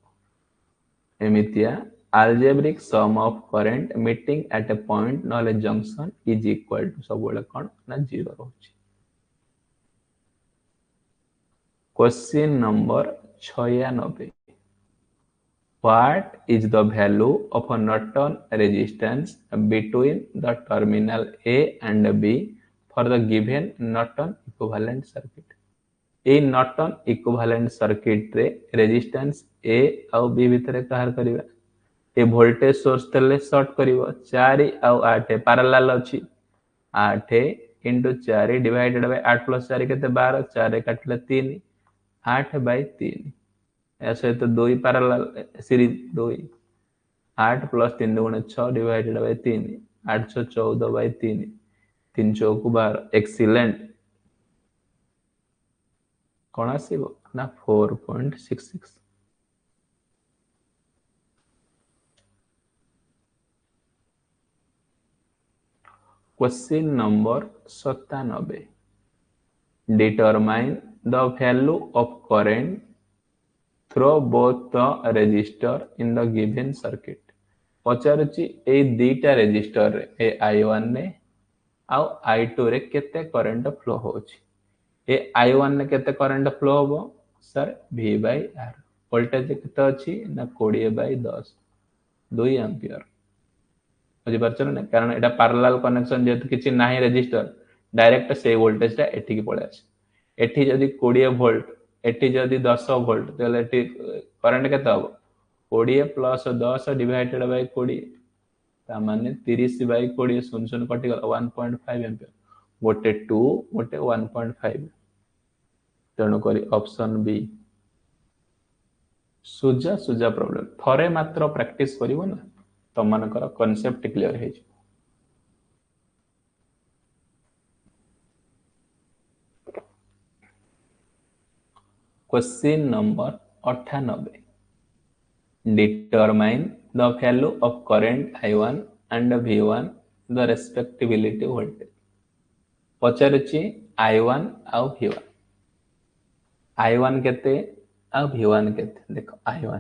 एमितिया algebraic sum of current meeting at a point नले जंक्शन इज इक्वल टू सब बेले कौन ना 0 रहउछि question number 96 what is the value of a Norton resistance between the terminal A and B for the given Norton equivalent circuit A Norton equivalent circuit रे resistance ए आउ B भितरे कहार करिवा ए voltage source तेले short करिवो 4 आउ 8 parallel अछि 8 into 4 divided by 8 plus 4 केते 12 4 काटले 3 8/3 ऐसे तो 2 पैरेलल सीरीज 2 8 plus 3 गुणे 6 डिवाइडेड बाय 3 814/3 3 चौक 12 एक्सीलेंट कौन आसीबो ना 4.66 question number 97 determine the value of current through both the resistor in the given circuit पचारुछि ए दीटा रेजिस्टर रे ए I1 ने आ I2 रे केते करंट फ्लो होछि ए I1 ने केते करंट फ्लो होबो सर V/R वोल्टेज केते अछि ना 20/10 2 एम्पियर बुझि परछन ना कारण एटा पैरेलल कनेक्शन जेतु किछि नाही रेजिस्टर डायरेक्ट से वोल्टेज ता एठी की पळे अछि एठी जदी 20 वोल्ट एठी जदी 10 वोल्ट तले एठी करंट केते हबो 20 प्लस 10 डिवाइडेड बाय 20 ता माने 30/20 शून्य शून्य कटि गला 1.5 एम्पियर गोटे 2 गोटे 1.5 तेणु करी ऑप्शन बी सुजा सुजा प्रॉब्लम थरे मात्र प्रैक्टिस करिवो ना तम मानकर कांसेप्ट क्लियर हे question number 98 determine the value of current I1 and V1 the respectivity voltage पचारुची I1 ଆଉ V1 I1 केते ଆଉ V1 केते देखो I1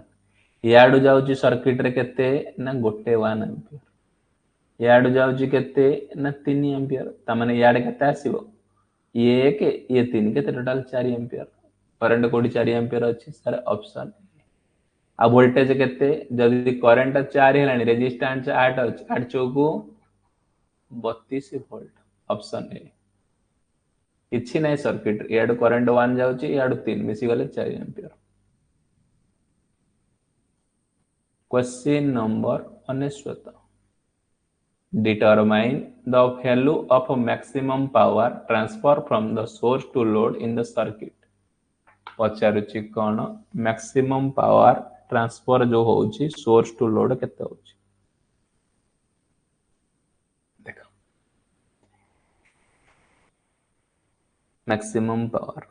याडू जाउची सर्किट रे केते ना गोटे 1 एम्पियर याडू जाउची केते ना 3 एम्पियर ता माने याडे केते आसीबो ये 1 ये 3 केते टोटल 4 एम्पियर करंट कोडी 4 एम्पियर अछि सर ऑप्शन आ वोल्टेज केते जदी करंट 4 हेलानी रेजिस्टेंस 8 अछि 8 चौकू 32 वोल्ट ऑप्शन ए किछि नै सर्किट याडू करंट 1 जाउची याडू 3 मिसी गले 4 ampere question number 19 determine the value of maximum power transfer from the source to load in the circuit पचारुची कोन मैक्सिमम पावर ट्रांसफर जो होउची सोर्स टू लोड केते होउची देखो मैक्सिमम पावर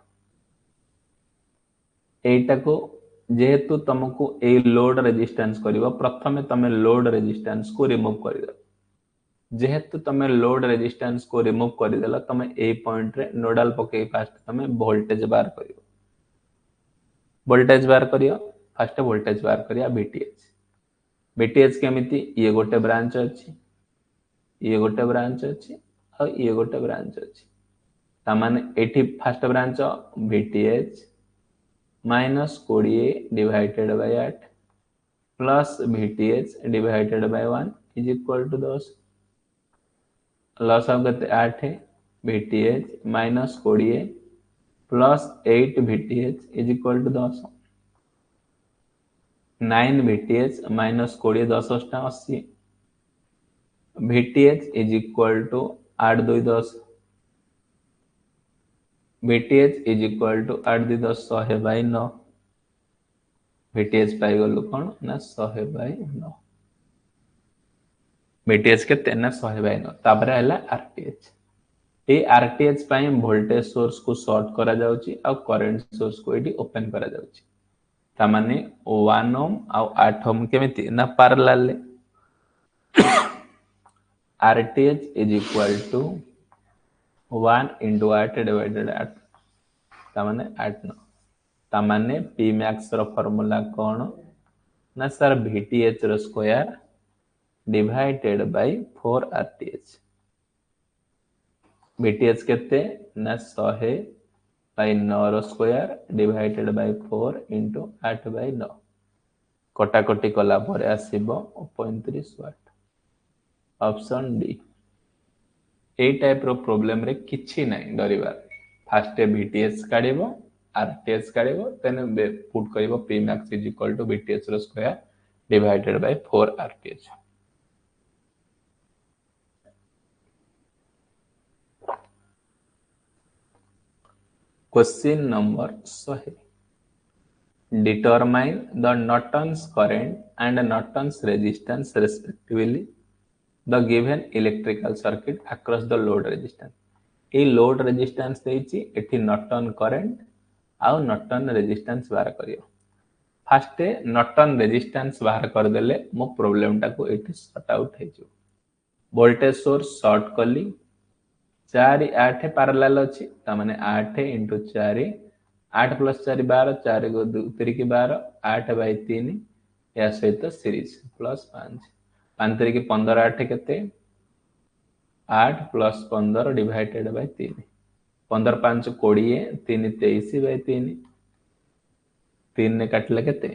एटा को जेहेतु तुमको ए लोड रेजिस्टेंस करिवो प्रथमे तमे लोड रेजिस्टेंस को रिमूव करि दो जेहेतु तमे लोड रेजिस्टेंस को रिमूव करि देला तमे ए पॉइंट रे नोडल पके फास्ट तमे वोल्टेज बार करिवो वोल्टेज बार करियो फर्स्ट वोल्टेज बार करिया बीटीएच केमिति ये गोटे ब्रांच अछि ये गोटे ब्रांच अछि और ये गोटे ब्रांच अछि ता माने एठी first branch BTH minus 20 divided by 8 plus BTH divided by 1 is equal to 10 loss of गते 8 है BTH minus 20 plus 8 VTH is equal to 10 9 VTH minus 20 10 टा 80 VTH is equal to 8 2 10 VTH is equal to 8 2 10 100 by 9 VTH पाई गलु कोन ना 100 by 9 VTH केते ना 100 by 9 तापरे हला RTH ए आरटीएच पाई वोल्टेज सोर्स को शॉर्ट करा जाउची आ करंट सोर्स को एटी ओपन करा जाउची ता माने 1 ओम आ 8 ओम केमिति ना parallel RTH is equal to 1 into 8 divided 8 ता माने 8 9 ता माने पी मैक्स रो फार्मूला कोन ना सर VTH रो square divided by 4 RTH VTH केते ना 100 बाय 9 रो square divided by 4 into 8 by 9 कटा कटी कला परे आसीबो 35 वाट ऑप्शन डी ए टाइप रो प्रॉब्लम रे किछि नै डरिबा फर्स्ट VTH काढिबो RTH काढिबो देन पुट करिबो P max is equal to VTH रो square divided by 4 RTH Question number 100. Determine the Norton's current and Norton's resistance respectively the given electrical circuit across the load resistance. ए load resistance देछि एठी Norton current आउ Norton resistance बाहर करियो first Norton resistance बाहर कर देले मो प्रॉब्लम टा को एठी सॉर्ट आउट हे जो वोल्टेज सोर्स शॉर्ट कली 4 8 पैरेलल अछि ता माने 8 into 4 8 plus 4 12 4 को 3 की 12 8 by 3 या सहित सीरीज प्लस 5 5 3 की 15 8 केते 8 plus 15 डिवाइडेड बाय 3 15 5 20 3 23 by 3 3 ने काटले केते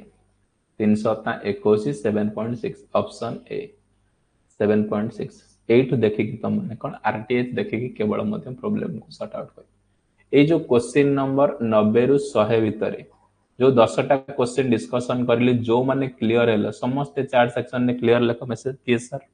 321 7.6 ऑप्शन ए 7.6 एठु देखि कि तुम माने कोन आरटीएच देखि कि केवल मते प्रॉब्लम को सॉर्ट आउट कर ए जो क्वेश्चन नंबर 90 रु 100 भितरे जो 10 टा क्वेश्चन डिस्कशन करली जो माने क्लियर हेलो समस्त चैट सेक्शन ने क्लियर लेखो मैसेज किए sir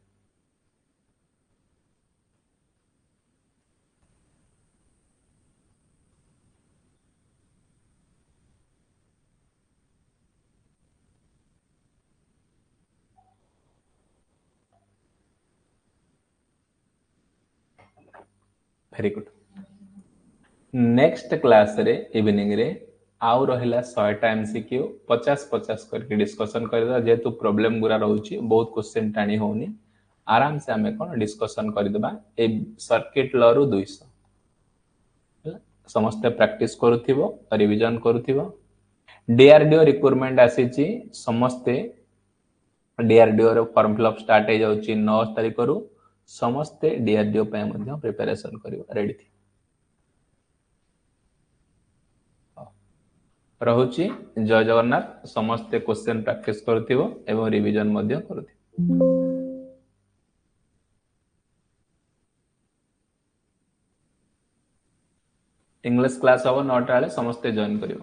very good next class रे इवनिंग रे आउ रहिला 100 टा एमसीक्यू 50 50 करके डिस्कशन करदा जेतु प्रॉब्लम गुरा रहउची बहुत क्वेश्चन टाणी होनी आराम से आमे कौन डिस्कशन करदेबा ए सर्किट लॉ रु 200 समस्ते प्रैक्टिस करूथिबो रिवीजन करूथिबो डीआरडीओ रिक्वायरमेंट आसीची समस्ते डीआरडीओ रो फॉर्म फिलअप स्टार्ट हो जाउची 9 तारिख रु समस्ते डीआरडीओ पे मध्य प्रिपरेशन करिबा रेडी थी रहुची जय जगन्नाथ समस्ते क्वेश्चन प्रैक्टिस करूथिबो एवं रिवीजन मध्य करूथिबो इंग्लिश क्लास हम 9टा समस्ते जॉइन करियो